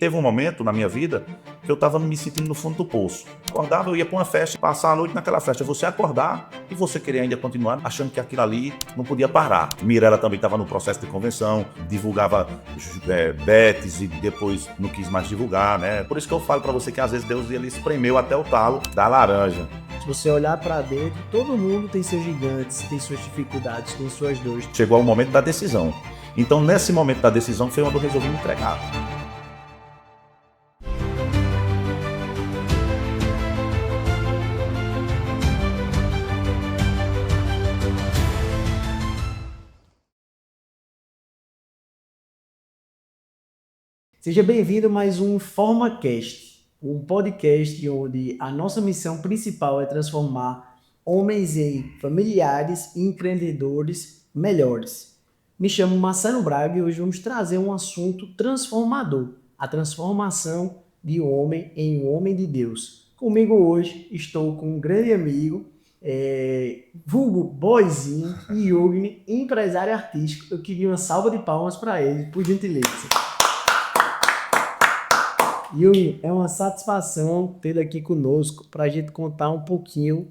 teve um momento na minha vida que eu estava me sentindo no fundo do poço. Acordava, eu ia para uma festa, passar a noite naquela festa. Você acordar e você querer ainda continuar achando que aquilo ali não podia parar. Mirella também estava no processo de convenção, divulgava betes e depois não quis mais divulgar, né? Por isso que eu falo para você que às vezes Deus ele espremeu até o talo da laranja. Se você olhar para dentro, todo mundo tem seus gigantes, tem suas dificuldades, tem suas dores. Chegou o momento da decisão. Então, nesse momento da decisão, foi onde eu resolvi me entregar. Seja bem-vindo a mais um InformaCast, um podcast onde a nossa missão principal é transformar homens em familiares e empreendedores melhores. Me chamo Marcelo Braga e hoje vamos trazer um assunto transformador, a transformação de um homem em um homem de Deus. Comigo hoje estou com um grande amigo, vulgo Boizinho, Yugni, empresário artístico. Eu queria uma salva de palmas para ele, por gentileza. Yugni, é uma satisfação tê-lo aqui conosco para a gente contar um pouquinho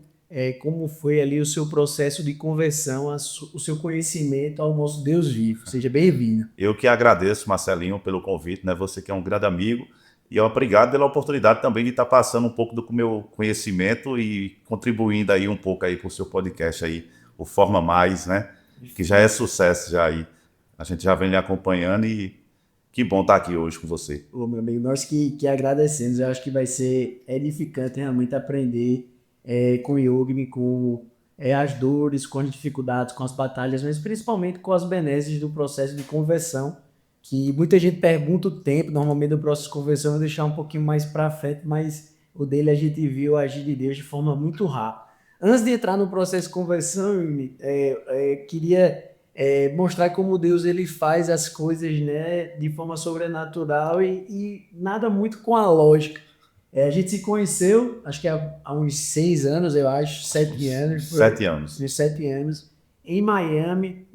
como foi ali o seu processo de conversão, o seu conhecimento ao nosso Deus vivo. Seja bem-vindo. Eu que agradeço, Marcelinho, pelo convite, né? Você que é um grande amigo e obrigado pela oportunidade também de estar passando um pouco do meu conhecimento e contribuindo aí um pouco aí para o seu podcast aí, o Forma Mais, né? Que já é sucesso já aí. A gente já vem lhe acompanhando e que bom estar aqui hoje com você. Ô, meu amigo, nós que agradecemos. Eu acho que vai ser edificante realmente aprender com o Yugni, com as dores, com as dificuldades, com as batalhas, mas principalmente com as benesses do processo de conversão, que muita gente pergunta o tempo. Normalmente o processo de conversão eu vou deixar um pouquinho mais para frente, mas o dele a gente viu agir de Deus de forma muito rápida. Antes de entrar no processo de conversão, Yugni, queria mostrar como Deus ele faz as coisas, né, de forma sobrenatural e nada muito com a lógica. A gente se conheceu, acho que há uns 6 anos, eu acho, 7 anos. 7 anos. 7 anos, em Miami,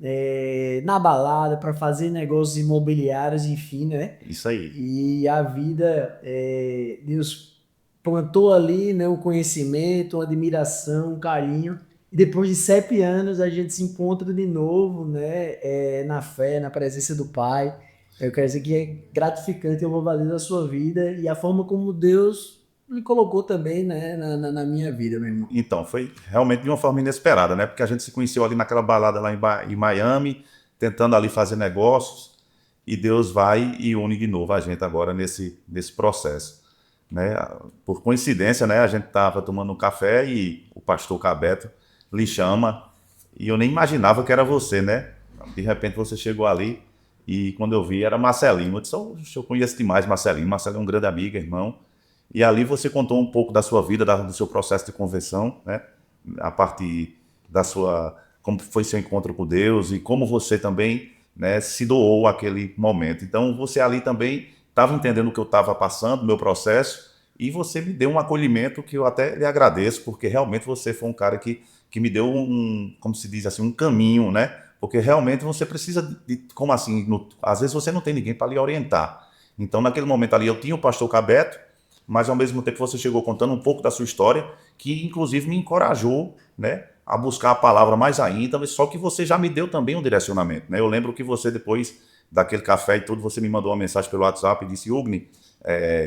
na balada, para fazer negócios imobiliários, enfim, né? Isso aí. E a vida, Deus plantou ali, né, um conhecimento, uma admiração, um carinho. E depois de 7 anos a gente se encontra de novo, né, na fé, na presença do Pai. Eu quero dizer que é gratificante, eu vou valer a sua vida e a forma como Deus me colocou também, né, na minha vida, meu irmão. Então, foi realmente de uma forma inesperada, né? Porque a gente se conheceu ali naquela balada lá em Miami, tentando ali fazer negócios, e Deus vai e une de novo a gente agora nesse processo, né? Por coincidência, né? A gente estava tomando um café e o pastor Cabeto lhe chama, e eu nem imaginava que era você, né? De repente você chegou ali, e quando eu vi era Marcelinho. Eu disse, eu conheço demais Marcelinho. Marcelinho é um grande amigo, irmão. E ali você contou um pouco da sua vida, do seu processo de conversão, né? A partir da sua... como foi seu encontro com Deus e como você também, né, se doou àquele momento. Então você ali também estava entendendo o que eu estava passando, o meu processo, e você me deu um acolhimento que eu até lhe agradeço, porque realmente você foi um cara que me deu como se diz assim, um caminho, né? Porque realmente você precisa como assim, às vezes você não tem ninguém para lhe orientar. Então naquele momento ali eu tinha o pastor Cabeto, mas ao mesmo tempo você chegou contando um pouco da sua história, que inclusive me encorajou, né, a buscar a palavra mais ainda, só que você já me deu também um direcionamento, né? Eu lembro que você depois daquele café e tudo, você me mandou uma mensagem pelo WhatsApp e disse, Yugni,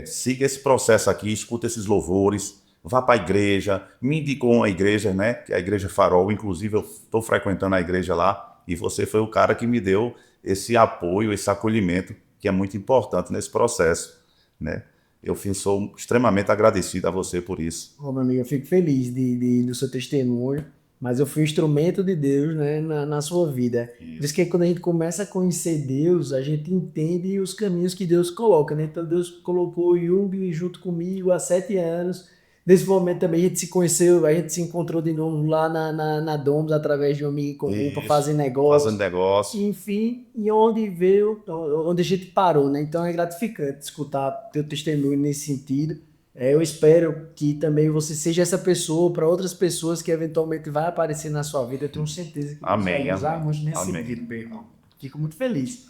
siga esse processo aqui, escuta esses louvores, vá para a igreja, me indicou uma igreja, né, que é a Igreja Farol, inclusive eu estou frequentando a igreja lá, e você foi o cara que me deu esse apoio, esse acolhimento, que é muito importante nesse processo, né? Eu sou extremamente agradecido a você por isso. Ô, meu amigo, eu fico feliz do seu testemunho, mas eu fui um instrumento de Deus, né, na sua vida. Por isso que quando a gente começa a conhecer Deus, a gente entende os caminhos que Deus coloca, né? Então Deus colocou o Yugni junto comigo há 7 anos. Nesse momento também a gente se conheceu, a gente se encontrou de novo lá na Domus, através de um amigo comum, para fazer negócio. Fazendo negócio. Enfim, e onde a gente parou, né? Então é gratificante escutar teu testemunho nesse sentido. Eu espero que também você seja essa pessoa para outras pessoas que eventualmente vai aparecer na sua vida. Eu tenho certeza que você vai usar muito nesse sentido, meu irmão. Fico muito feliz.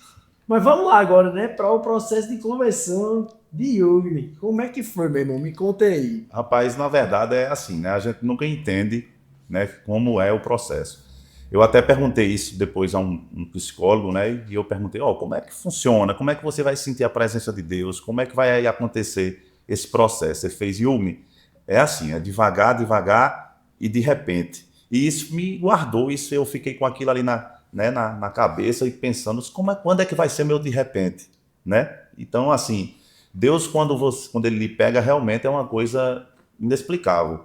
Mas vamos lá agora, né? Para o processo de conversão. de Yuri. Como é que foi, meu irmão? Me conta aí. Rapaz, na verdade é assim, né? A gente nunca entende, né, como é o processo. Eu até perguntei isso depois a um psicólogo, né? E eu perguntei, como é que funciona? Como é que você vai sentir a presença de Deus? Como é que vai acontecer esse processo? Ele fez, Yumi, é assim, é devagar, devagar e de repente. E isso me guardou, isso eu fiquei com aquilo ali na cabeça e pensando, quando é que vai ser meu de repente, né? Então, assim, Deus, quando ele lhe pega, realmente é uma coisa inexplicável.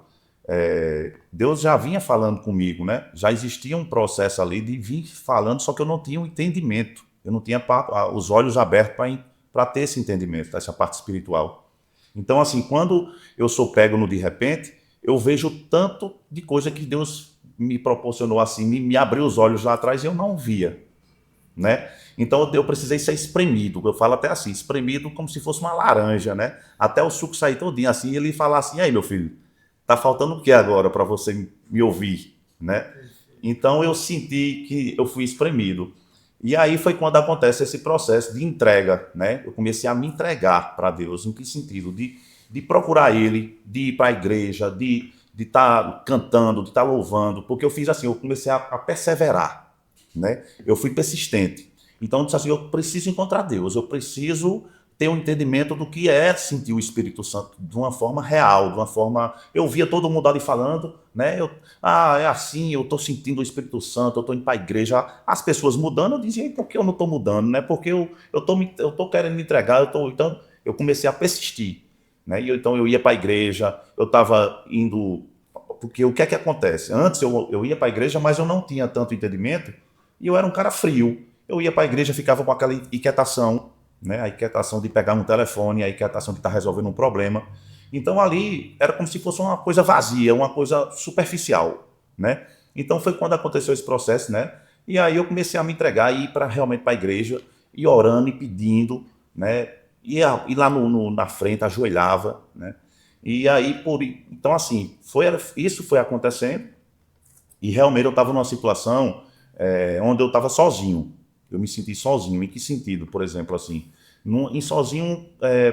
Deus já vinha falando comigo, né? Já existia um processo ali de vir falando, só que eu não tinha um entendimento. Eu não tinha os olhos abertos para ter esse entendimento, essa parte espiritual. Então, assim, quando eu sou pego no de repente, eu vejo tanto de coisa que Deus me proporcionou assim, me abriu os olhos lá atrás e eu não via, né? Então eu precisei ser espremido, eu falo até assim, espremido como se fosse uma laranja, né? Até o suco sair todinho assim, e ele falar assim, e aí meu filho, tá faltando o que agora para você me ouvir, né? Então eu senti que eu fui espremido. E aí foi quando acontece esse processo de entrega, né? Eu comecei a me entregar para Deus, em que sentido? De procurar Ele, de ir para a igreja, de estar cantando, de estar louvando, porque eu fiz assim, eu comecei a perseverar, né? Eu fui persistente. Então eu disse assim, eu preciso encontrar Deus, eu preciso ter um entendimento do que é sentir o Espírito Santo de uma forma real, de uma forma... Eu via todo mundo ali falando, né? É assim, eu estou sentindo o Espírito Santo, eu estou indo para a igreja. As pessoas mudando, eu dizia, por que eu não estou mudando, né? Porque eu estou querendo me entregar, então eu comecei a persistir, né? Então eu ia para a igreja, eu estava indo... Porque o que é que acontece? Antes eu ia para a igreja, mas eu não tinha tanto entendimento e eu era um cara frio. Eu ia para a igreja, ficava com aquela inquietação, né? A inquietação de pegar um telefone, a inquietação de estar resolvendo um problema. Então ali era como se fosse uma coisa vazia, uma coisa superficial, né? Então foi quando aconteceu esse processo, né? E aí eu comecei a me entregar e ir realmente para a igreja, e orando e pedindo, né? E lá na frente, ajoelhava, né? E aí, então assim, isso foi acontecendo e realmente eu estava numa situação onde eu estava sozinho. Eu me senti sozinho. Em que sentido? Por exemplo, assim, em sozinho,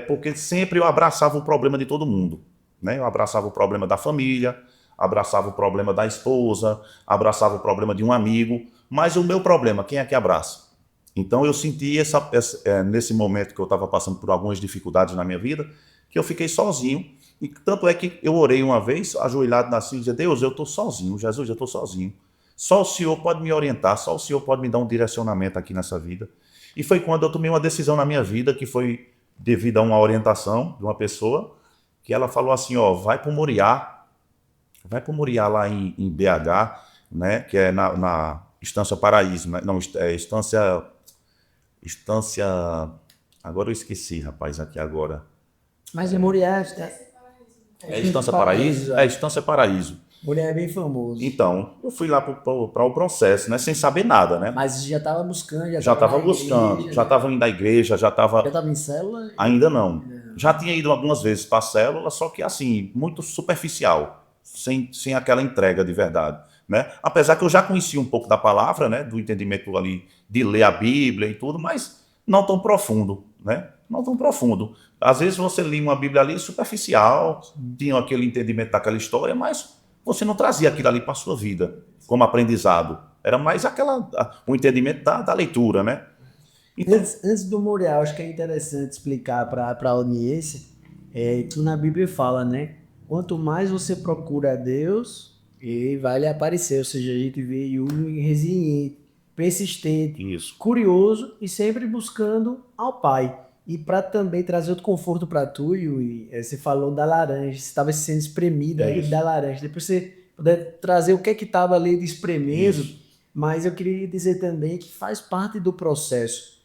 porque sempre eu abraçava o problema de todo mundo, né? Eu abraçava o problema da família, abraçava o problema da esposa, abraçava o problema de um amigo, mas o meu problema, quem é que abraça? Então eu senti nesse momento que eu estava passando por algumas dificuldades na minha vida, que eu fiquei sozinho. E tanto é que eu orei uma vez, ajoelhado assim, e dizia, Deus, eu estou sozinho, Jesus, eu estou sozinho. Só o Senhor pode me orientar, só o Senhor pode me dar um direcionamento aqui nessa vida. E foi quando eu tomei uma decisão na minha vida, que foi devido a uma orientação de uma pessoa, que ela falou assim, vai para o Moriá lá em BH, né, que é na Estância Paraíso, né? Não, Estância, agora eu esqueci, rapaz, aqui agora. Mas em Moriá, É Estância Paraíso? É Estância Paraíso. Moriá é bem famoso. Então, eu fui lá para o processo, né, sem saber nada, né? Mas já estava buscando, Já estava buscando, já estava indo à igreja, já estava... Já estava em célula? Ainda não. Já tinha ido algumas vezes para a célula, só que assim, muito superficial, sem aquela entrega de verdade, né? Apesar que eu já conhecia um pouco da palavra, né, do entendimento ali de ler a Bíblia e tudo, mas não tão profundo, né? Não tão profundo. Às vezes você lia uma Bíblia ali superficial, tinha aquele entendimento daquela história, mas você não trazia aquilo ali para a sua vida como aprendizado. Era mais o entendimento da leitura, né? Então, Antes do Moriá, acho que é interessante explicar para a audiência que na Bíblia fala, né? Quanto mais você procura a Deus, ele vai lhe aparecer. Ou seja, a gente vê um resiliente, persistente, isso. curioso e sempre buscando ao Pai. E para também trazer outro conforto para tu, Yuri, você falou da laranja, você estava sendo espremido aí da laranja. Depois você puder trazer o que é que estava ali de espremedo, mas eu queria dizer também que faz parte do processo.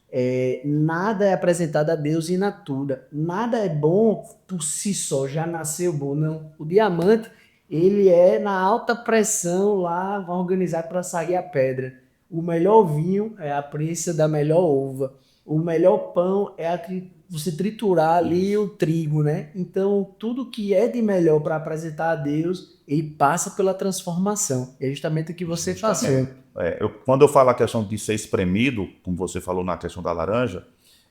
Nada é apresentado a Deus in natura. Nada é bom por si só, já nasceu bom, não. O diamante, ele é na alta pressão lá, organizado para sair a pedra. O melhor vinho é a prensa da melhor uva. O melhor pão é você triturar ali o trigo, né? Então, tudo que é de melhor para apresentar a Deus, ele passa pela transformação. É justamente o que você faz. Quando eu falo a questão de ser espremido, como você falou na questão da laranja,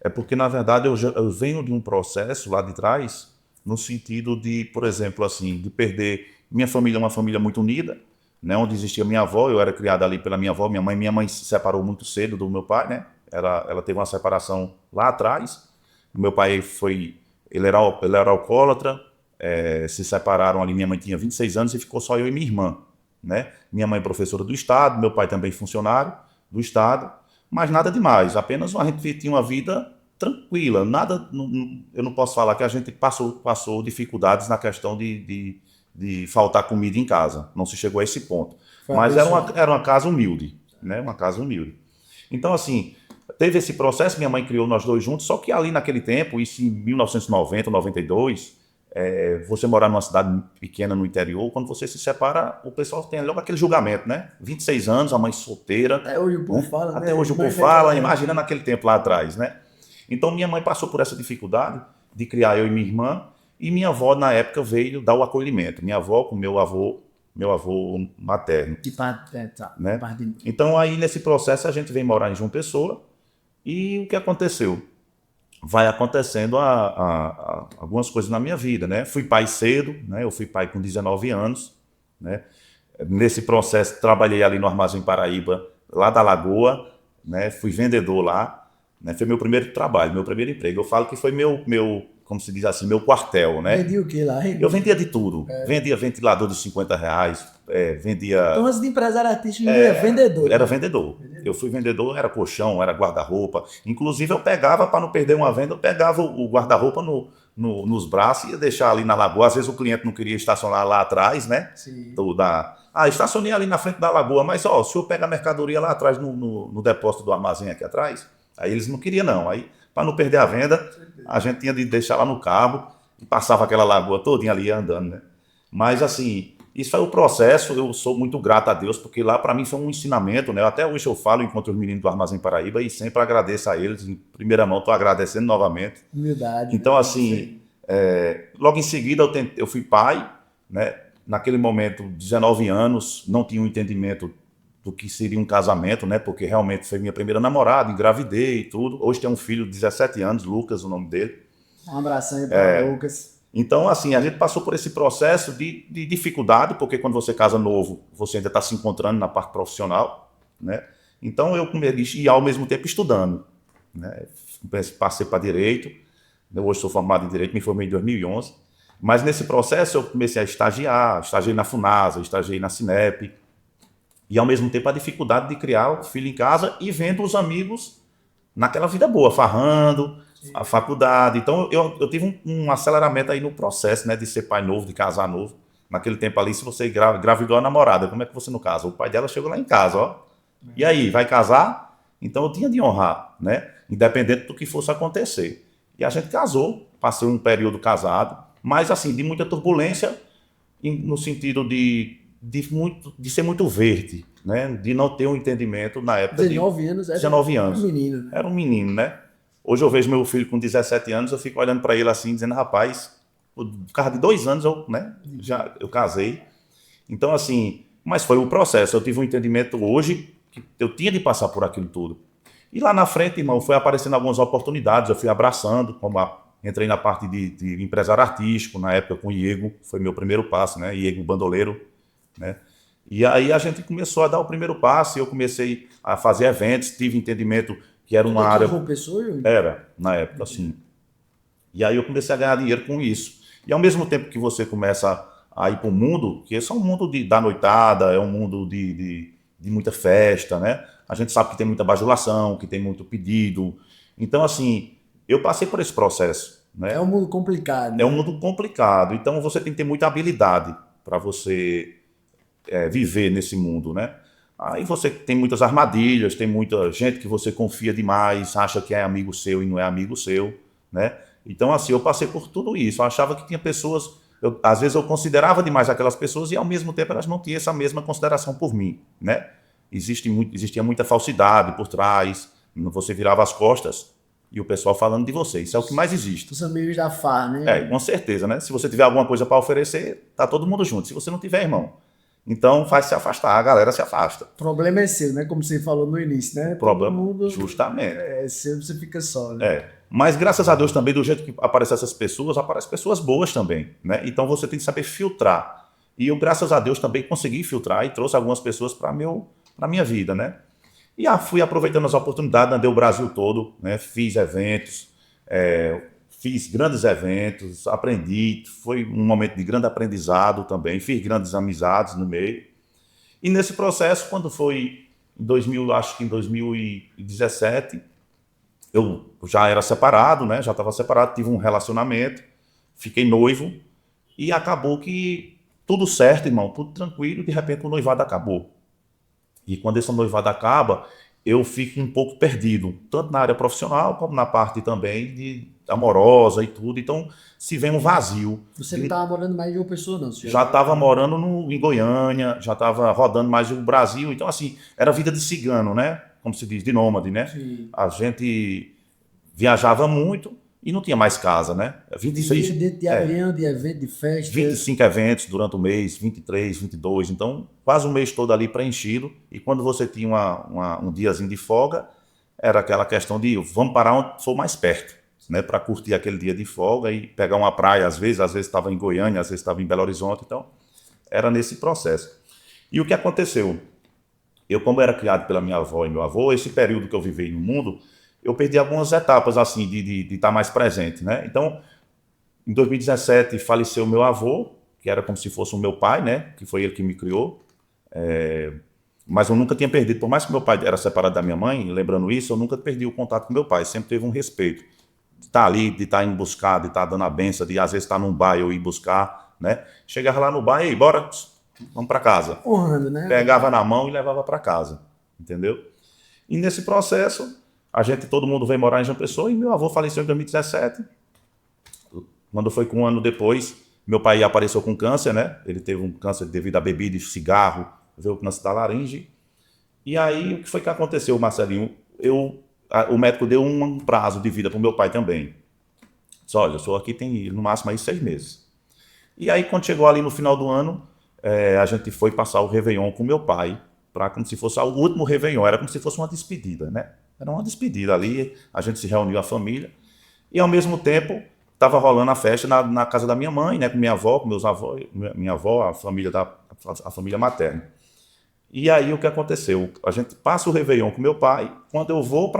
É porque, na verdade, eu venho de um processo lá de trás, no sentido de, por exemplo, assim, de perder. Minha família é uma família muito unida, né, onde existia minha avó, eu era criado ali pela minha avó, minha mãe se separou muito cedo do meu pai, né? Ela teve uma separação lá atrás. Meu pai foi, ele era alcoólatra, se separaram ali, minha mãe tinha 26 anos e ficou só eu e minha irmã, né? Minha mãe é professora do estado, meu pai também funcionário do estado, mas nada demais, apenas a gente tinha uma vida tranquila, nada, eu não posso falar que a gente passou dificuldades na questão de faltar comida em casa, não se chegou a esse ponto, Foi mas abençoado. era uma casa humilde, né? Uma casa humilde. Então, assim, teve esse processo, minha mãe criou nós dois juntos, só que ali naquele tempo, isso em 1990, 92, você morar numa cidade pequena no interior, quando você se separa, o pessoal tem logo aquele julgamento, né? 26 anos, a mãe solteira. Até hoje o povo Né? fala, Até né? hoje o povo Mas fala, imagina naquele tempo lá atrás, né? Então minha mãe passou por essa dificuldade de criar eu e minha irmã, e minha avó na época veio dar o acolhimento. Minha avó com meu avô materno, de parte, tá, né? parte de... Então aí nesse processo a gente vem morar em João Pessoa, e o que aconteceu? Vai acontecendo algumas coisas na minha vida, né? Fui pai cedo, né? Eu fui pai com 19 anos, né? Nesse processo trabalhei ali no Armazém Paraíba, lá da Lagoa, né? Fui vendedor lá, né? Foi meu primeiro trabalho, meu primeiro emprego. Eu falo que foi como se diz assim, meu quartel, né? Vendi o que lá, hein? Eu vendia de tudo, vendia ventilador de R$ 50, vendia... Então, antes de empresário artístico, ele é vendedor. Era vendedor. Eu fui vendedor, era colchão, era guarda-roupa. Inclusive, eu pegava, para não perder uma venda, eu pegava o guarda-roupa nos braços e ia deixar ali na lagoa. Às vezes o cliente não queria estacionar lá atrás, né? Sim. Estacionei ali na frente da lagoa, mas ó, o senhor pega a mercadoria lá atrás no depósito do armazém aqui atrás. Aí eles não queriam, não. Aí, para não perder a venda, a gente tinha de deixar lá no cabo e passava aquela lagoa todinha ali andando, né? Mas assim. Isso foi o processo, eu sou muito grato a Deus, porque lá para mim foi um ensinamento, né? Até hoje eu falo, encontro os meninos do Armazém Paraíba e sempre agradeço a eles, em primeira mão estou agradecendo novamente. Humildade. Então assim, logo em seguida eu fui pai, né? Naquele momento, 19 anos, não tinha um entendimento do que seria um casamento, né? Porque realmente foi minha primeira namorada, engravidei e tudo. Hoje tem um filho de 17 anos, Lucas, o nome dele. Um abração aí para Lucas. Então, assim, a gente passou por esse processo de dificuldade, porque quando você casa novo, você ainda está se encontrando na parte profissional, né? Então, eu comecei, e ao mesmo tempo estudando, né? Passei para Direito, eu hoje sou formado em Direito, me formei em 2011, mas nesse processo eu comecei a estagiei na FUNASA, estagiei na Cinep, e ao mesmo tempo a dificuldade de criar o filho em casa e vendo os amigos naquela vida boa, farrando, a faculdade. Então eu tive um aceleramento aí no processo, né, de ser pai novo, de casar novo. Naquele tempo ali, se você engravidou a namorada, como é que você não casa? O pai dela chegou lá em casa, ó. E aí, vai casar? Então eu tinha de honrar, né? Independente do que fosse acontecer. E a gente casou, passei um período casado, mas assim, de muita turbulência, no sentido de ser muito verde, né? De não ter um entendimento na época 19 anos, 19 anos. Um menino. Era um menino, né? Hoje eu vejo meu filho com 17 anos, eu fico olhando para ele assim, dizendo, rapaz, por causa de 2 anos eu casei. Então, assim, mas foi o processo. Eu tive um entendimento hoje que eu tinha de passar por aquilo tudo. E lá na frente, irmão, foi aparecendo algumas oportunidades, eu fui abraçando, entrei na parte de empresário artístico, na época com o Iego, foi meu primeiro passo, né? Iego Bandoleiro, né? E aí a gente começou a dar o primeiro passo, e eu comecei a fazer eventos, tive entendimento que era uma área... Era, na época, assim. E aí eu comecei a ganhar dinheiro com isso. E ao mesmo tempo que você começa a ir para o mundo, que esse é um mundo da noitada, é um mundo de muita festa, né? A gente sabe que tem muita bajulação, que tem muito pedido. Então, assim, eu passei por esse processo, né? É um mundo complicado. É um mundo complicado. Então, você tem que ter muita habilidade para você viver nesse mundo, né? Aí você tem muitas armadilhas, tem muita gente que você confia demais, acha que é amigo seu e não é amigo seu, né? Então, assim, eu passei por tudo isso. Eu achava que tinha pessoas... às vezes eu considerava demais aquelas pessoas e, ao mesmo tempo, elas não tinham essa mesma consideração por mim, né? Existia muita falsidade por trás. Você virava as costas e o pessoal falando de você. Isso é o que mais existe. Os amigos da farra, né? Com certeza, né? Se você tiver alguma coisa para oferecer, tá todo mundo junto. Se você não tiver, irmão, Então faz se afastar, a galera se afasta. O problema é seu, né? Como você falou no início, né? O problema, Todo mundo justamente. é seu, você fica só, né? É. Mas graças a Deus também, do jeito que aparecem essas pessoas, aparecem pessoas boas também, né? Então você tem que saber filtrar. E eu, graças a Deus, também consegui filtrar e trouxe algumas pessoas para minha vida, né? E fui aproveitando as oportunidades, andei o Brasil todo, né? Fiz eventos, fiz grandes eventos, aprendi, foi um momento de grande aprendizado também, fiz grandes amizades no meio. E nesse processo, quando foi em 2000, acho que em 2017, eu já era separado, né? Já estava separado, tive um relacionamento, fiquei noivo e acabou que tudo certo, irmão, tudo tranquilo, de repente o noivado acabou. E quando esse noivado acaba, eu fico um pouco perdido, tanto na área profissional como na parte também de amorosa e tudo. Então, se vem um vazio. Você não estava morando mais de uma pessoa, não? Você Já estava morando em Goiânia, já estava rodando mais o Brasil. Então, assim, era vida de cigano, né? Como se diz, de nômade, né? Sim. A gente viajava muito e não tinha mais casa, né? De avião, de evento, de festa. 25 eventos durante o mês, 23, 22, então quase um mês todo ali preenchido. E quando você tinha um diazinho de folga, era aquela questão de vamos parar onde for mais perto, né, para curtir aquele dia de folga e pegar uma praia, às vezes estava em Goiânia, às vezes estava em Belo Horizonte, então era nesse processo. E o que aconteceu? Eu, como era criado pela minha avó e meu avô, esse período que eu vivi no mundo, eu perdi algumas etapas assim de estar mais presente, né? Então, em 2017 faleceu meu avô, que era como se fosse o meu pai, né? Que foi ele que me criou. Mas eu nunca tinha perdido, por mais que meu pai era separado da minha mãe, lembrando isso, eu nunca perdi o contato com meu pai, sempre teve um respeito. De estar ali, de estar indo buscar, de estar dando a benção, de às vezes estar num bar eu ir buscar, né? Chegava lá no bar, ei, bora, vamos para casa. Honrando, né? Pegava na mão e levava para casa, entendeu? E nesse processo, todo mundo veio morar em João Pessoa e meu avô faleceu em 2017. Quando foi com um ano depois, meu pai apareceu com câncer, né? Ele teve um câncer devido a bebida e cigarro, veio o câncer da laringe. E aí, o que foi que aconteceu, Marcelinho? O médico deu um prazo de vida para o meu pai também. Disse, olha, eu sou aqui tem no máximo aí 6 meses. E aí, quando chegou ali no final do ano, a gente foi passar o Réveillon com meu pai, para como se fosse o último Réveillon, era como se fosse uma despedida, né? Era uma despedida ali, a gente se reuniu, a família, e ao mesmo tempo estava rolando a festa na casa da minha mãe, né, com minha avó, com meus avós, minha avó, a família materna. E aí o que aconteceu? A gente passa o Réveillon com meu pai, quando eu vou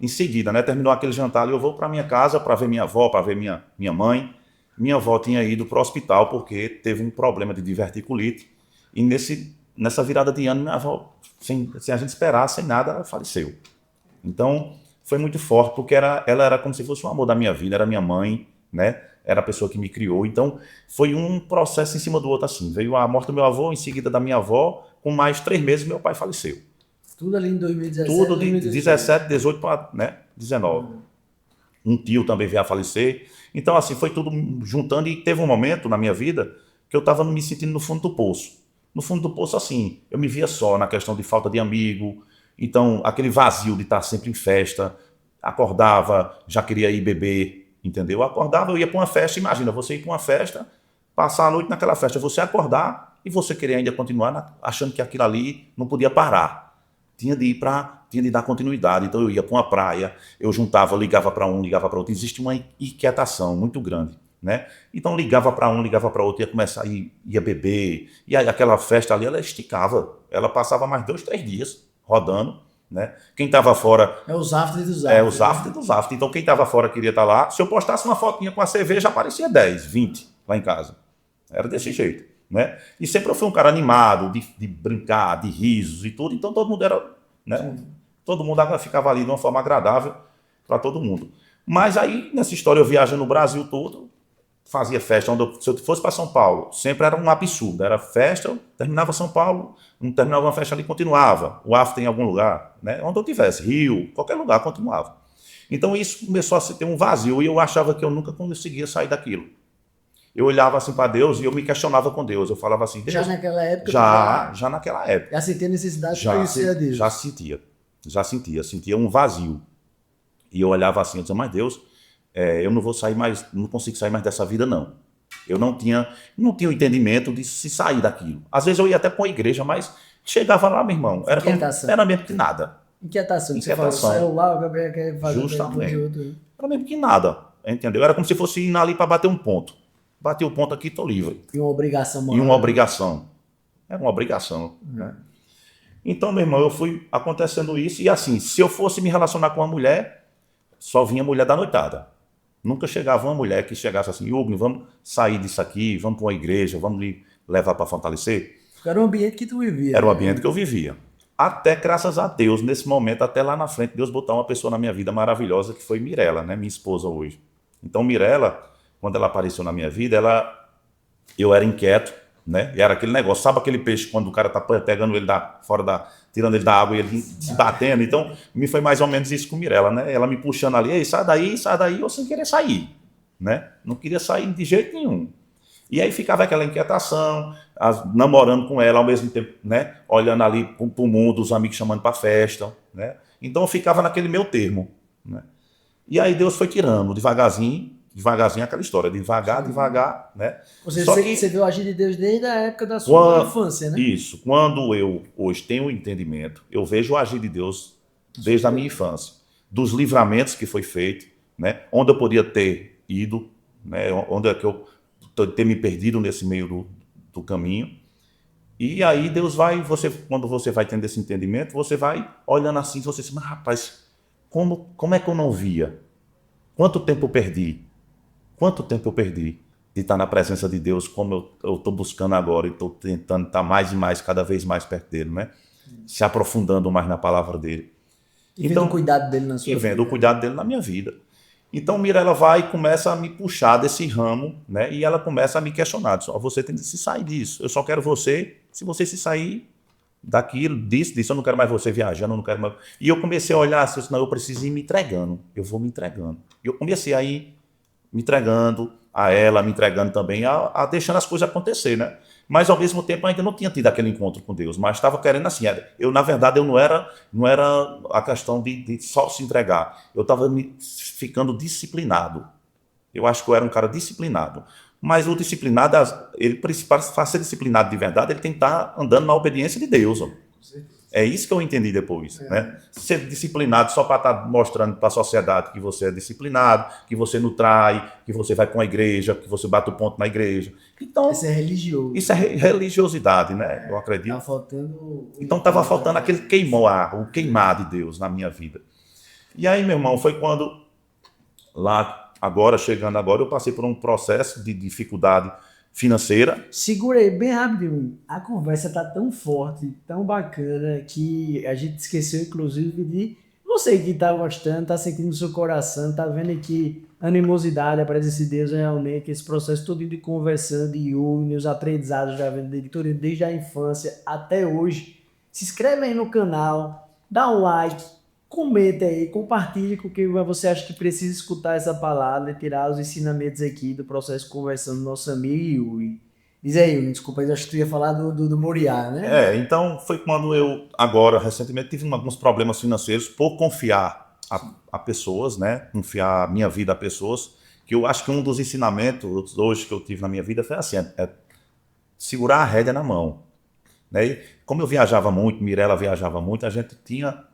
em seguida, né, terminou aquele jantar, eu vou para minha casa para ver minha avó, para ver minha mãe. Minha avó tinha ido para o hospital porque teve um problema de diverticulite, e nessa virada de ano, minha avó, sem a gente esperar, sem nada, ela faleceu. Então, foi muito forte, porque ela era como se fosse um amor da minha vida, era minha mãe, né? Era a pessoa que me criou. Então, foi um processo em cima do outro assim. Veio a morte do meu avô, em seguida da minha avó, com mais 3 meses meu pai faleceu. Tudo ali em 2017. Tudo de 17, 18 para 19. Um tio também veio a falecer. Então, assim, foi tudo juntando e teve um momento na minha vida que eu estava me sentindo no fundo do poço. No fundo do poço, assim, eu me via só na questão de falta de amigo. Então, aquele vazio de estar sempre em festa, acordava, já queria ir beber, entendeu? Eu acordava, eu ia para uma festa, imagina, você ir para uma festa, passar a noite naquela festa, você acordar e você querer ainda continuar achando que aquilo ali não podia parar. Tinha de dar continuidade. Então eu ia para uma praia, eu juntava, ligava para um, ligava para outro. Existe uma inquietação muito grande, né? Então ligava para um, ligava para outro, ia começar, ia beber. E aí aquela festa ali, ela esticava. Ela passava mais 2, 3 dias rodando, né? Quem estava fora... É os after dos after. Os after dos after. Então quem estava fora queria estar lá. Se eu postasse uma fotinha com a cerveja, aparecia 10, 20 lá em casa. Era desse jeito, né? E sempre eu fui um cara animado, de brincar, de risos e tudo. Então todo mundo era... né? Todo mundo ficava ali de uma forma agradável para todo mundo. Mas aí, nessa história, eu viajando no Brasil todo, fazia festa. Se eu fosse para São Paulo, sempre era um absurdo. Era festa, eu terminava São Paulo, não terminava uma festa ali, continuava. O after em algum lugar, né? Onde eu tivesse, Rio, qualquer lugar, continuava. Então isso começou a se ter um vazio e eu achava que eu nunca conseguia sair daquilo. Eu olhava assim para Deus e eu me questionava com Deus. Eu falava assim... Deus, já naquela época? Já naquela época. Já sentia necessidade de conhecer a Deus? Sentia um vazio. E eu olhava assim, eu dizia, mas Deus, eu não vou sair mais, não consigo sair mais dessa vida não. Eu não tinha o entendimento de se sair daquilo. Às vezes eu ia até para uma igreja, mas chegava lá, meu irmão, Inquietação. era mesmo que nada. Inquietação, que você fala, Inquietação. celular, o Gabriel quer fazer Justamente. de outro. Era mesmo que nada, entendeu? Era como se fosse ir ali para bater um ponto. Bati o ponto aqui, estou livre. E uma obrigação E moral. uma obrigação. Era uma obrigação. Né? Então, meu irmão, eu fui acontecendo isso. E assim, se eu fosse me relacionar com uma mulher, só vinha mulher da noitada. Nunca chegava uma mulher que chegasse assim, Hugo, vamos sair disso aqui, vamos para uma igreja, vamos lhe levar para fortalecer. Era o ambiente que tu vivia. Era o ambiente que eu vivia. Até, graças a Deus, nesse momento, até lá na frente, Deus botar uma pessoa na minha vida maravilhosa, que foi Mirela, né, minha esposa hoje. Então, Mirela, quando ela apareceu na minha vida, eu era inquieto, né? E era aquele negócio, sabe aquele peixe quando o cara tá pegando ele tirando ele da água e ele se batendo? Então, me foi mais ou menos isso com Mirela, né? Ela me puxando ali, ei, sai daí, eu sem querer sair, né? Não queria sair de jeito nenhum. E aí ficava aquela inquietação, namorando com ela ao mesmo tempo, né? Olhando ali pro mundo, os amigos chamando para festa, né? Então eu ficava naquele meio termo, né? E aí Deus foi tirando, devagarzinho aquela história, devagar, né? Você viu agir de Deus desde a época da sua infância, né? Isso, quando eu hoje tenho o entendimento, eu vejo o agir de Deus desde a minha infância, dos livramentos que foi feito, né? Onde eu podia ter ido, né? Onde é que eu ter me perdido nesse meio do caminho. E aí Deus vai, quando você vai tendo esse entendimento, você vai olhando assim, você diz, mas rapaz, como é que eu não via? Quanto tempo eu perdi? Quanto tempo eu perdi de estar na presença de Deus, como eu estou buscando agora e estou tentando estar mais e mais, cada vez mais perto dele, né? Se aprofundando mais na palavra dele. E vendo o cuidado dele na sua vida. E vendo o cuidado dele na minha vida. Então, Mirela vai e começa a me puxar desse ramo, né? E ela começa a me questionar. Diz, você tem que se sair disso. Eu só quero você, se você se sair daquilo, disso, eu não quero mais você viajando, eu não quero mais... E eu comecei a olhar assim, não, eu preciso ir me entregando. Eu vou me entregando. E eu comecei a ir me entregando a ela, me entregando também, a deixando as coisas acontecer, né? Mas ao mesmo tempo ainda não tinha tido aquele encontro com Deus, mas estava querendo assim, na verdade eu não era a questão de só se entregar, eu estava ficando disciplinado, eu acho que eu era um cara disciplinado, mas o disciplinado, para ser disciplinado de verdade, ele tem que estar andando na obediência de Deus, ó. É isso que eu entendi depois, né? Ser disciplinado só para estar mostrando para a sociedade que você é disciplinado, que você não trai, que você vai com a igreja, que você bate o ponto na igreja. Então, isso é religioso. Isso é religiosidade, né? Eu acredito. Tá faltando... Então estava faltando aquele o queimar de Deus na minha vida. E aí, meu irmão, foi quando chegando agora, eu passei por um processo de dificuldade financeira. Segura aí, bem rápido. A conversa tá tão forte, tão bacana, que a gente esqueceu, inclusive, de você que tá gostando, tá sentindo no seu coração, tá vendo aqui animosidade, a presença de Deus realmente, esse processo todo de conversando, de une, os aprendizados da vida dele, desde a infância até hoje. Se inscreve aí no canal, dá um like, comenta aí, compartilhe com quem você acha que precisa escutar essa palavra e tirar os ensinamentos aqui do processo conversando do nosso amigo Yuri. Diz aí, Yuri, desculpa, eu acho que tu ia falar do Moriá, né? Então foi quando eu, agora, recentemente, tive alguns problemas financeiros por confiar a pessoas, né? Confiar a minha vida a pessoas, que eu acho que um dos ensinamentos hoje que eu tive na minha vida foi assim, segurar a rédea na mão. Né? E como eu viajava muito, Mirela viajava muito, a gente tinha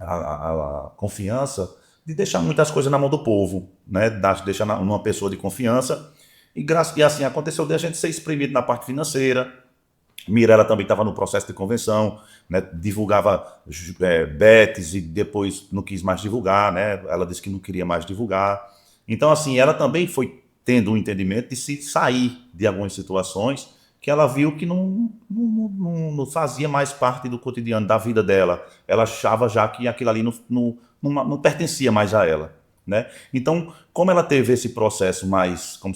a confiança de deixar muitas coisas na mão do povo, né? Deixar numa pessoa de confiança. E assim aconteceu de a gente ser exprimido na parte financeira. Mirela também estava no processo de convenção, né? Divulgava bets e depois não quis mais divulgar, né? Ela disse que não queria mais divulgar. Então, assim, ela também foi tendo um entendimento de se sair de algumas situações que ela viu que não fazia mais parte do cotidiano, da vida dela. Ela achava já que aquilo ali não pertencia mais a ela, né? Então, como ela teve esse processo mais, como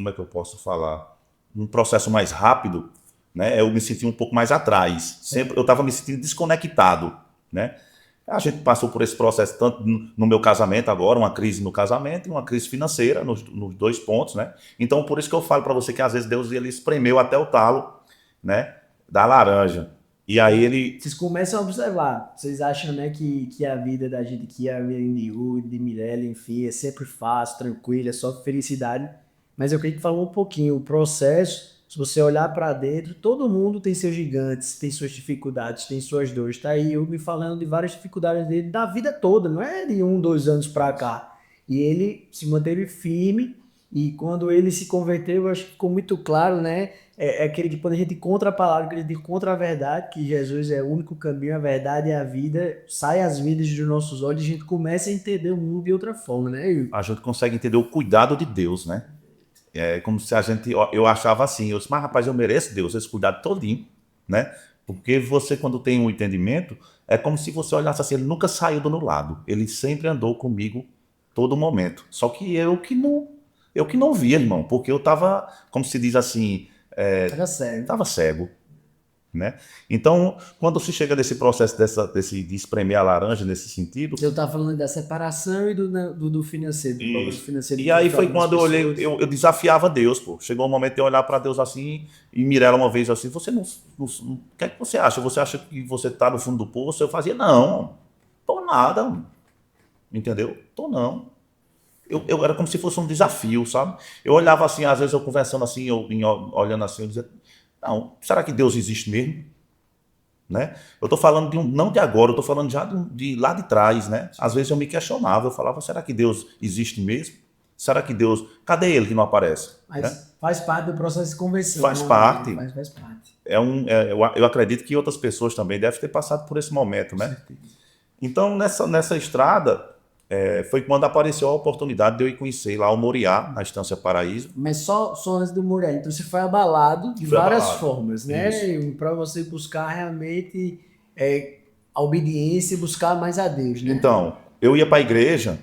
é que eu posso falar? Um processo mais rápido, né? Eu me senti um pouco mais atrás. Sempre eu estava me sentindo desconectado, né? A gente passou por esse processo tanto no meu casamento agora, uma crise no casamento e uma crise financeira nos dois pontos, né? Então, por isso que eu falo para você que às vezes Deus ele espremeu até o talo, né, da laranja. E aí ele... Vocês começam a observar. Vocês acham, né, que a vida da gente aqui, a vida de Yuri, de Mirella, enfim, é sempre fácil, tranquila, é só felicidade. Mas eu queria que falar um pouquinho, o processo, se você olhar para dentro, todo mundo tem seus gigantes, tem suas dificuldades, tem suas dores. Tá aí eu me falando de várias dificuldades dele da vida toda, não é de 2 anos para cá. E ele se manteve firme, e quando ele se converteu, eu acho que ficou muito claro, né? É aquele que quando a gente contra a palavra, que a gente contra a verdade, que Jesus é o único caminho, a verdade e a vida, sai as vidas dos nossos olhos e a gente começa a entender o mundo de outra forma, né? A gente consegue entender o cuidado de Deus, né? É como se a gente, eu achava assim, eu disse, mas rapaz, eu mereço Deus, esse cuidado todinho, né? Porque você, quando tem um entendimento, é como se você olhasse assim, ele nunca saiu do meu lado, ele sempre andou comigo todo momento. Só que eu que não via, irmão, porque eu estava, como se diz assim, Era sério. estava cego, né? Então, quando se chega nesse processo de espremer a laranja nesse sentido, Eu estava falando da separação e do financeiro, do problema isso. financeiro E aí de foi algumas quando eu olhei, pessoas. eu desafiava Deus, pô. Chegou um momento de eu olhar para Deus assim, e Mirella uma vez assim, você o que é que você acha? Você acha que você está no fundo do poço? Eu fazia, não, tô nada, entendeu? Tô não. Eu era como se fosse um desafio, sabe? Eu olhava assim, às vezes eu conversando assim, olhando assim, eu dizia, não, será que Deus existe mesmo? Né? Eu estou falando não de agora, eu estou falando já de lá de trás, né? Às vezes eu me questionava, eu falava, será que Deus existe mesmo? Será que Deus, cadê ele que não aparece? Mas Né? faz parte do processo de conversão. Faz parte. Faz parte. Eu acredito que outras pessoas também devem ter passado por esse momento, né? Então, nessa estrada, foi quando apareceu a oportunidade de eu ir conhecer lá o Moriá, na Estância Paraíso. Mas só antes do Muriel, então você foi abalado de Fui várias abalado. formas, né? Para você buscar realmente a obediência e buscar mais a Deus, né? Então, eu ia para a igreja,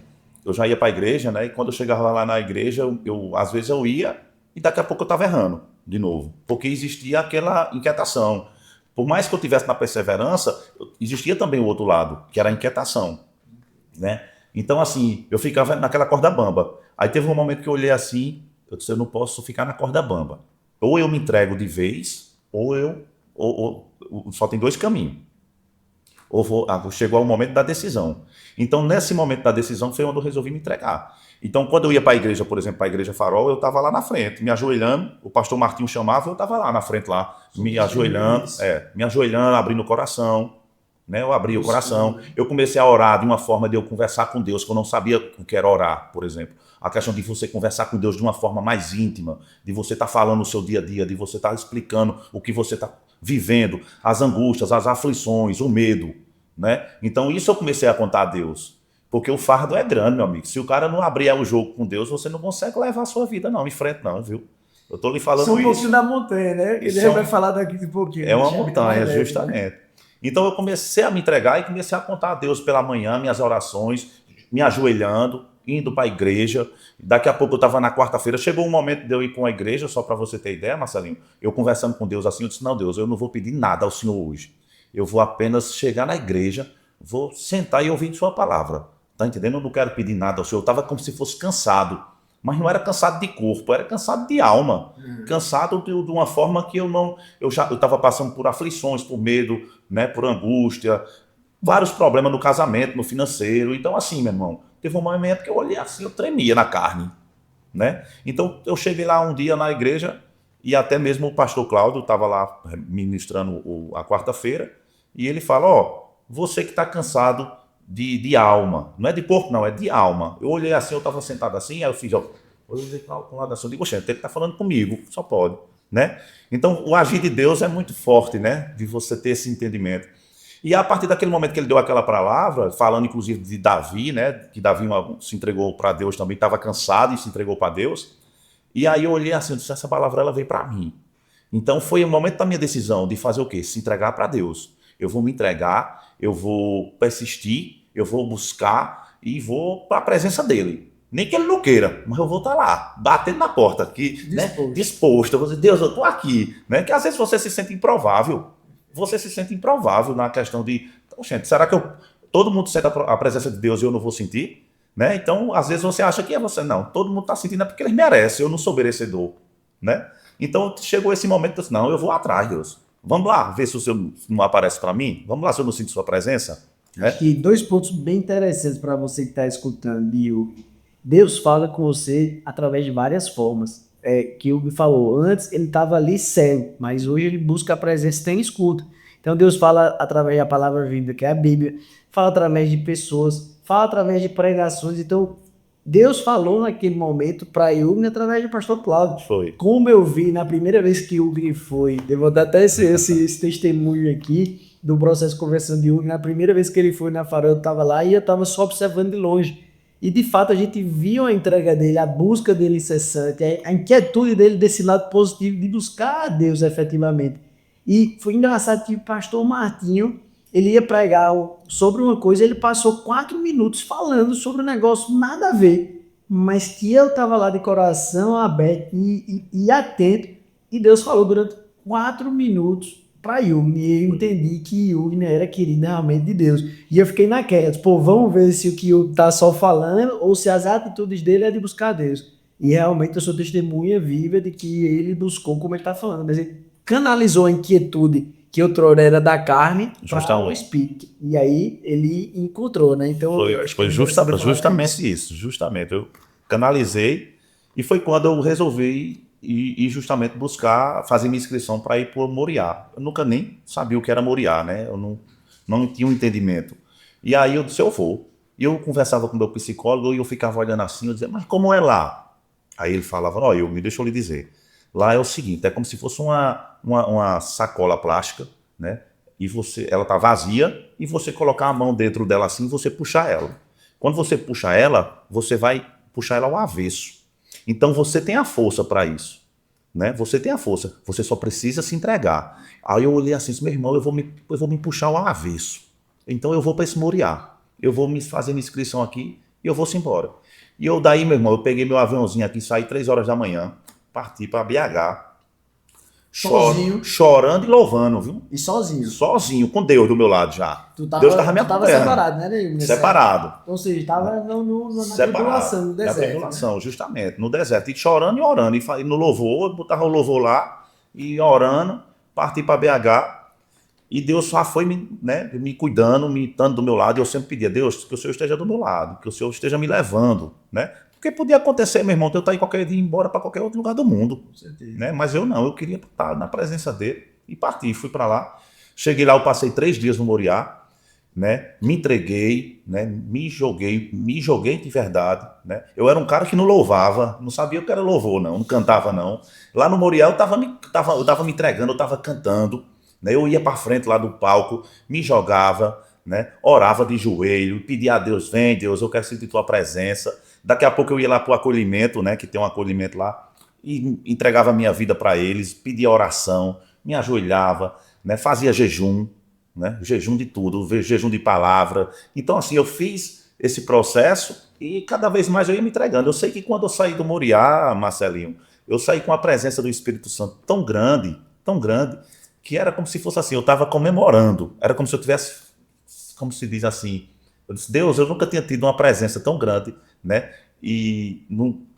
eu já ia para a igreja, né? E quando eu chegava lá na igreja, às vezes eu ia e daqui a pouco eu estava errando de novo, porque existia aquela inquietação. Por mais que eu tivesse na perseverança, existia também o outro lado, que era a inquietação, né? Então, assim, eu ficava naquela corda bamba. Aí teve um momento que eu olhei assim, eu disse, eu não posso ficar na corda bamba. Ou eu me entrego de vez, ou só tem dois caminhos. Chegou o momento da decisão. Então, nesse momento da decisão, foi onde eu resolvi me entregar. Então, quando eu ia para a igreja, por exemplo, para a Igreja Farol, eu estava lá na frente, me ajoelhando, o pastor Martinho chamava, eu estava lá na frente, lá, me ajoelhando, abrindo o coração, né? Eu abri o coração, eu comecei a orar de uma forma de eu conversar com Deus, que eu não sabia o que era orar, por exemplo. A questão de você conversar com Deus de uma forma mais íntima, de você estar falando o seu dia a dia, de você estar explicando o que você está vivendo, as angústias, as aflições, o medo, né? Então isso eu comecei a contar a Deus, porque o fardo é grande, meu amigo. Se o cara não abrir o jogo com Deus, você não consegue levar a sua vida não, em frente não, viu? Eu estou lhe falando Isso é um isso. pouquinho da montanha, né? Ele vai falar daqui de pouquinho. É uma montanha, justamente. Então eu comecei a me entregar e comecei a contar a Deus pela manhã, minhas orações, me ajoelhando, indo para a igreja. Daqui a pouco eu estava na quarta-feira, chegou um momento de eu ir para a igreja, só para você ter ideia, Marcelinho, eu conversando com Deus assim, eu disse, não, Deus, eu não vou pedir nada ao Senhor hoje. Eu vou apenas chegar na igreja, vou sentar e ouvir sua palavra. Tá entendendo? Eu não quero pedir nada ao Senhor. Eu estava como se fosse cansado. Mas não era cansado de corpo, era cansado de alma. Cansado de uma forma que eu estava passando por aflições, por medo, né, por angústia, vários problemas no casamento, no financeiro. Então, assim, meu irmão, teve um momento que eu olhei assim, eu tremia na carne, né? Então, eu cheguei lá um dia na igreja e até mesmo o pastor Cláudio estava lá ministrando a quarta-feira e ele fala, você que está cansado de alma, não é de corpo não, é de alma. Eu olhei assim, eu estava sentado assim, aí eu fiz, olhei para o lado assim, eu digo, ele está falando comigo, só pode, né? Então, o agir de Deus é muito forte, né? De você ter esse entendimento. E a partir daquele momento que ele deu aquela palavra, falando inclusive de Davi, né? Que Davi se entregou para Deus também, estava cansado e se entregou para Deus. E aí eu olhei assim, eu disse, essa palavra ela veio para mim. Então foi o momento da minha decisão de fazer o quê? Se entregar para Deus. Eu vou me entregar, eu vou persistir, eu vou buscar e vou para a presença dele. Nem que ele não queira, mas eu vou estar lá, batendo na porta, disposto. Eu vou dizer, Deus, eu estou aqui. Né? Que às vezes você se sente improvável. Você se sente improvável na questão de, gente, será que todo mundo sente a presença de Deus e eu não vou sentir? Né? Então, às vezes você acha que é você. Não, todo mundo está sentindo é porque eles merecem, eu não sou merecedor. Né? Então, chegou esse momento, eu disse, não, eu vou atrás, Deus. Vamos lá, ver se o Senhor não aparece para mim? Vamos lá, se eu não sinto sua presença? Acho que 2 pontos bem interessantes para você que está escutando, Bill. Deus fala com você através de várias formas. que o me falou, antes ele estava ali cego, mas hoje ele busca a presença e tem escuta. Então Deus fala através da palavra viva, que é a Bíblia, fala através de pessoas, fala através de pregações. Então Deus falou naquele momento para Yugni através do pastor Cláudio. Foi. Como eu vi na primeira vez que Yugni foi, devo dar até esse testemunho aqui do processo conversando de Yugni, na primeira vez que ele foi na Farol, eu estava lá e eu estava só observando de longe. E de fato a gente viu a entrega dele, a busca dele incessante, a inquietude dele desse lado positivo de buscar a Deus efetivamente. E foi engraçado que o pastor Martinho, ele ia pregar sobre uma coisa, ele passou 4 minutos falando sobre um negócio nada a ver, mas que eu estava lá de coração aberto e atento, e Deus falou durante 4 minutos para Yugni, e eu entendi que Yugni era querido realmente de Deus. E eu fiquei naquela, pô, vamos ver se o que Yugni tá só falando ou se as atitudes dele é de buscar Deus. E realmente eu sou testemunha viva de que ele buscou como ele tá falando, mas ele canalizou a inquietude que outrora era da carne para o espírito. E aí ele encontrou, né? Então foi justamente isso, justamente. Eu canalizei e foi quando eu resolvi ir justamente buscar, fazer minha inscrição para ir para o Moriá. Eu nunca nem sabia o que era Moriá, né? Eu não tinha um entendimento. E aí eu disse, eu vou. E eu conversava com o meu psicólogo e eu ficava olhando assim, eu dizia, mas como é lá? Aí ele falava, deixa eu lhe dizer. Lá é o seguinte, é como se fosse uma sacola plástica, né? E ela está vazia e você colocar a mão dentro dela assim e você puxar ela. Quando você puxa ela, você vai puxar ela ao avesso. Então você tem a força para isso, né? Você tem a força, você só precisa se entregar. Aí eu olhei assim, meu irmão, eu vou me puxar ao avesso. Então eu vou para esse Moriá. Eu vou me fazer minha inscrição aqui e eu vou-se embora. E eu daí, meu irmão, eu peguei meu aviãozinho aqui, saí 3 horas da manhã, parti para BH. Chorando e louvando, viu? E sozinho? Sozinho, com Deus do meu lado já. Deus estava me acompanhando. Tu estava separado, né? Separado. Ou seja, estava na tribulação, no deserto. Na tribulação, né? Justamente, no deserto. E chorando e orando. E no louvor, botava o louvor lá, e orando, parti para BH. E Deus só foi me cuidando, me estando do meu lado. E eu sempre pedia, Deus, que o Senhor esteja do meu lado, que o Senhor esteja me levando, né? Porque podia acontecer, meu irmão, de eu estar em qualquer dia, ir embora para qualquer outro lugar do mundo. Com certeza. Né? Mas eu não, eu queria estar na presença dele e parti, fui para lá. Cheguei lá, eu passei 3 dias no Moriá, né? Me entreguei, né? Me joguei de verdade. Né? Eu era um cara que não louvava, não sabia o que era louvor, não cantava, não. Lá no Moriá eu estava me entregando, eu estava cantando. Né? Eu ia para frente lá do palco, me jogava, né? Orava de joelho, pedia a Deus, vem Deus, eu quero sentir tua presença. Daqui a pouco eu ia lá para o acolhimento, né, que tem um acolhimento lá, e entregava a minha vida para eles, pedia oração, me ajoelhava, né, fazia jejum, né, jejum de tudo, jejum de palavra. Então, assim, eu fiz esse processo e cada vez mais eu ia me entregando. Eu sei que quando eu saí do Moriá, Marcelinho, eu saí com a presença do Espírito Santo tão grande, que era como se fosse assim, eu estava comemorando, era como se eu tivesse, como se diz assim, eu disse, Deus, eu nunca tinha tido uma presença tão grande, né? E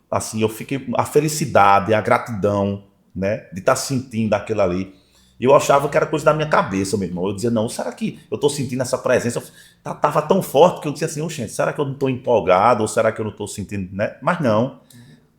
assim, eu fiquei a felicidade, a gratidão, né, de estar sentindo aquilo ali. E eu achava que era coisa da minha cabeça, meu irmão. Eu dizia, não, será que eu estou sentindo essa presença? Tava tão forte que eu dizia assim, gente, será que eu não estou empolgado? Ou será que eu não estou sentindo, né? Mas não,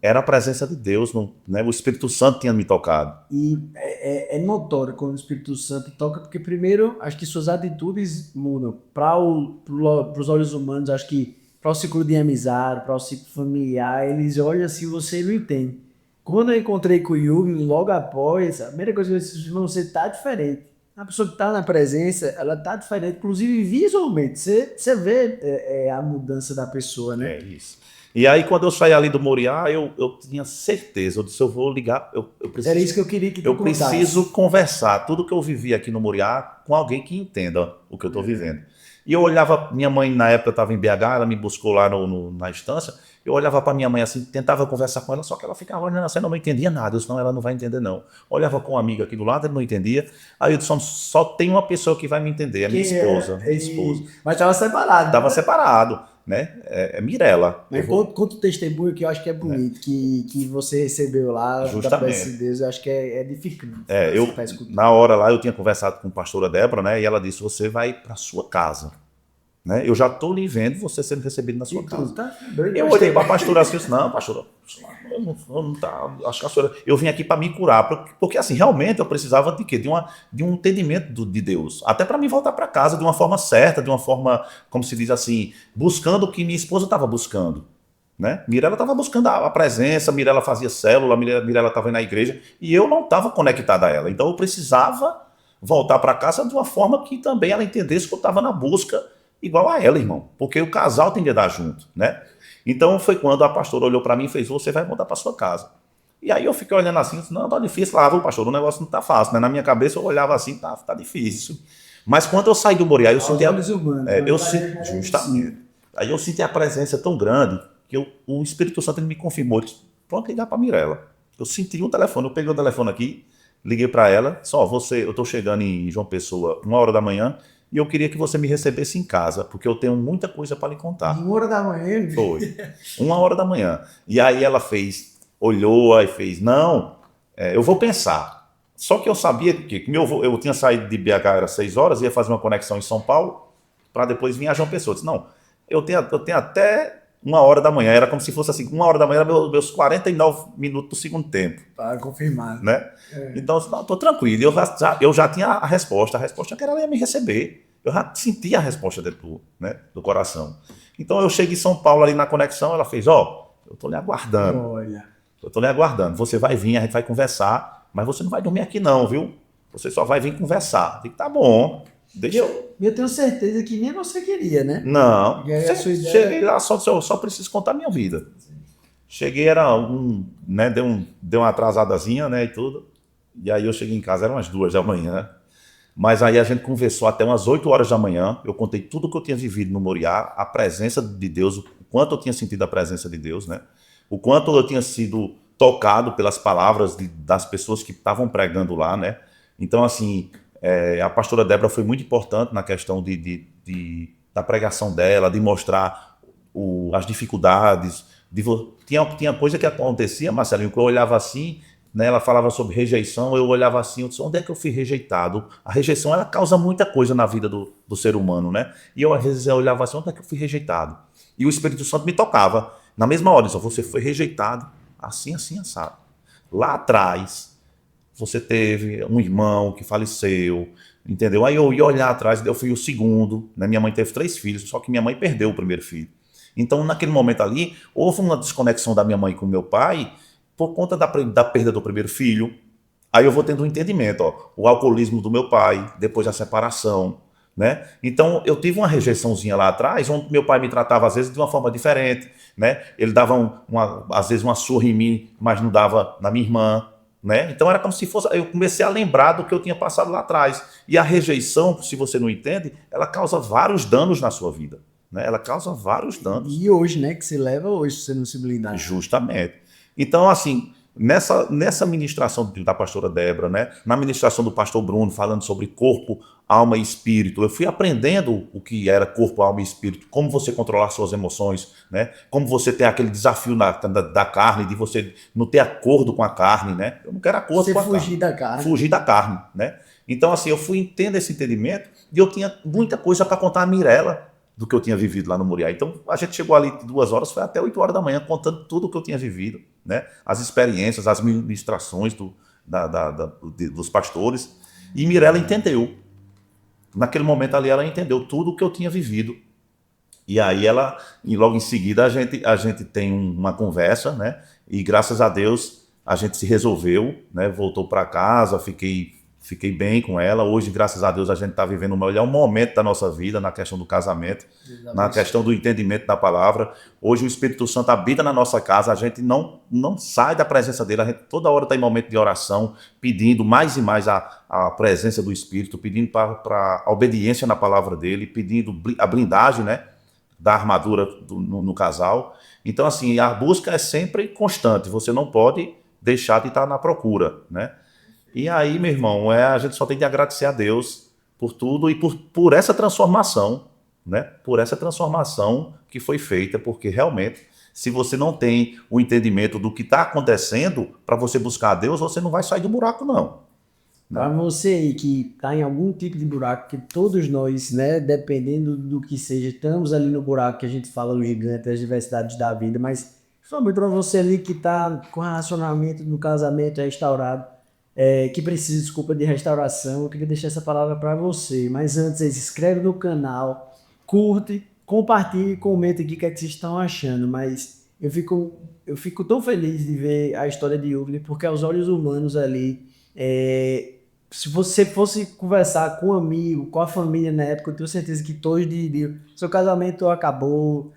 era a presença de Deus, né? O Espírito Santo tinha me tocado. E é notório quando o Espírito Santo toca, porque primeiro, acho que suas atitudes mudam. Para os olhos humanos, acho que para o ciclo de amizade, para o ciclo familiar, eles olham assim, você não entende. Quando eu encontrei com o Yugni, logo após, a primeira coisa que eu disse, você está diferente. A pessoa que está na presença, ela está diferente, inclusive visualmente. Você vê a mudança da pessoa, né? É isso. E aí, quando eu saí ali do Moriá, eu tinha certeza, eu disse, eu vou ligar, eu preciso... Era isso que eu queria que tu contasse. Preciso conversar tudo que eu vivi aqui no Moriá com alguém que entenda o que eu estou vivendo. E eu olhava, minha mãe na época estava em BH, ela me buscou lá na estância, eu olhava para minha mãe assim, tentava conversar com ela, só que ela ficava olhando assim, não entendia nada, eu disse, não, ela não vai entender não. Olhava com uma amiga aqui do lado, ele não entendia, aí eu disse, só tem uma pessoa que vai me entender, é minha esposa. Mas estava separado. Estava separado. Né? É Mirella. Mas conta o testemunho que eu acho que é bonito, que você recebeu lá, da presença de Deus, eu acho que é edificante. Na hora lá eu tinha conversado com a pastora Débora, né? E ela disse, você vai para sua casa. né? Eu já estou lhe vendo você sendo recebido na sua E casa. tu, tá doido? Eu olhei para a pastora assim, disse, não, pastora, eu não tá, acho que a senhora, eu vim aqui para me curar, porque assim, realmente eu precisava de quê? De um entendimento de Deus, até para me voltar para casa de uma forma certa, de uma forma, como se diz assim, buscando o que minha esposa estava buscando, né? Mirela estava buscando a presença, Mirela fazia célula, Mirela estava na igreja, e eu não estava conectado a ela, então eu precisava voltar para casa de uma forma que também ela entendesse que eu estava na busca igual a ela, irmão, porque o casal tem que andar junto, né? Então foi quando a pastora olhou para mim e fez, você vai voltar para sua casa. E aí eu fiquei olhando assim, disse, não, tá difícil. Lá, viu, pastor, o negócio não tá fácil, né? Na minha cabeça eu olhava assim, tá difícil. Mas quando eu saí do Moriá, eu senti... Justamente. Aí eu senti a presença tão grande que o Espírito Santo ele me confirmou, ele disse, pronto, ligar para Mirela. Eu senti o telefone, eu peguei o telefone aqui, liguei para ela, só, eu tô chegando em João Pessoa 1h da manhã, e eu queria que você me recebesse em casa, porque eu tenho muita coisa para lhe contar. 1h da manhã? Foi. 1h da manhã. E aí ela olhou e fez, não, eu vou pensar. Só que eu sabia que eu tinha saído de BH, era 6 horas, ia fazer uma conexão em São Paulo, para depois vir a João Pessoa. Eu disse, não, eu tenho até 1h da manhã, era como se fosse assim, 1h da manhã era meus 49 minutos do segundo tempo. Para confirmar. Né? Então, eu disse, não, estou tranquilo, eu já tinha a resposta que ela ia me receber. Eu já sentia a resposta dentro do coração. Então, eu cheguei em São Paulo ali na conexão, ela fez, eu estou lhe aguardando. Olha. Eu estou lhe aguardando, você vai vir, a gente vai conversar, mas você não vai dormir aqui não, viu? Você só vai vir conversar. Eu digo, tá bom, deixa eu... Eu tenho certeza que nem você queria, né? Não, cheguei lá, só preciso contar a minha vida. Cheguei, era deu uma atrasadazinha, né, e tudo. E aí eu cheguei em casa, eram umas 2 da manhã. Mas aí a gente conversou até umas 8 horas da manhã. Eu contei tudo o que eu tinha vivido no Moriá, a presença de Deus, o quanto eu tinha sentido a presença de Deus, né? O quanto eu tinha sido tocado pelas palavras das pessoas que estavam pregando lá, né? Então, assim, a pastora Débora foi muito importante na questão da pregação dela, de mostrar as dificuldades. Tinha coisa que acontecia, Marcelinho, que eu olhava assim, né, ela falava sobre rejeição, eu olhava assim, eu disse, onde é que eu fui rejeitado? A rejeição, ela causa muita coisa na vida do ser humano, né? E eu, às vezes, eu olhava assim, onde é que eu fui rejeitado? E o Espírito Santo me tocava. Na mesma hora, você foi rejeitado, assim, assado. Lá atrás, você teve um irmão que faleceu, entendeu? Aí eu ia olhar atrás, eu fui o segundo, né? Minha mãe teve 3 filhos, só que minha mãe perdeu o primeiro filho. Então, naquele momento ali, houve uma desconexão da minha mãe com o meu pai por conta da perda do primeiro filho. Aí eu vou tendo um entendimento, o alcoolismo do meu pai, depois a separação, né? Então, eu tive uma rejeiçãozinha lá atrás, onde meu pai me tratava, às vezes, de uma forma diferente, né? Ele dava, às vezes, uma surra em mim, mas não dava na minha irmã, né? Então, era como se fosse... Eu comecei a lembrar do que eu tinha passado lá atrás. E a rejeição, se você não entende, ela causa vários danos na sua vida, né? Ela causa vários danos. E hoje, né? Que se leva hoje, você não se blindar. Justamente. Então, assim, nessa ministração da pastora Débora, né, na ministração do pastor Bruno, falando sobre corpo, alma e espírito, eu fui aprendendo o que era corpo, alma e espírito, como você controlar suas emoções, né, como você ter aquele desafio da carne, de você não ter acordo com a carne, né? Eu não quero acordo você com a fugir carne. Da carne. Fugir da carne, né? Então, assim, eu fui tendo esse entendimento e eu tinha muita coisa para contar a Mirela do que eu tinha vivido lá no Moriá. Então, a gente chegou ali 2 horas, foi até 8 horas da manhã, contando tudo o que eu tinha vivido, né? As experiências, as ministrações dos pastores. E Mirela entendeu. Naquele momento ali, ela entendeu tudo o que eu tinha vivido. E aí, logo em seguida, a gente tem uma conversa, né? E graças a Deus, a gente se resolveu, né? Voltou para casa, fiquei bem com ela. Hoje, graças a Deus, a gente está vivendo o melhor momento da nossa vida na questão do casamento, na questão do entendimento da palavra. Hoje o Espírito Santo habita na nossa casa, a gente não sai da presença dele, a gente toda hora está em momento de oração, pedindo mais e mais a presença do Espírito, pedindo para a obediência na palavra dele, pedindo a blindagem, né, da armadura no casal. Então, assim, a busca é sempre constante, você não pode deixar de estar na procura, né? E aí, meu irmão, a gente só tem de agradecer a Deus por tudo e por essa transformação, né? Por essa transformação que foi feita, porque realmente, se você não tem o entendimento do que está acontecendo para você buscar a Deus, você não vai sair do buraco, não. Para você aí que está em algum tipo de buraco, que todos nós, né, dependendo do que seja, estamos ali no buraco que a gente fala no gigante, das diversidades da vida, mas somente para você ali que está com relacionamento no casamento restaurado, que precisa, desculpa, de restauração, eu queria deixar essa palavra para você. Mas antes, se inscreve no canal, curte, compartilhe e comenta aqui o que é que vocês estão achando. Mas eu fico tão feliz de ver a história de Yugli, porque aos olhos humanos ali, se você fosse conversar com um amigo, com a família na época, eu tenho certeza que todos diriam: seu casamento acabou,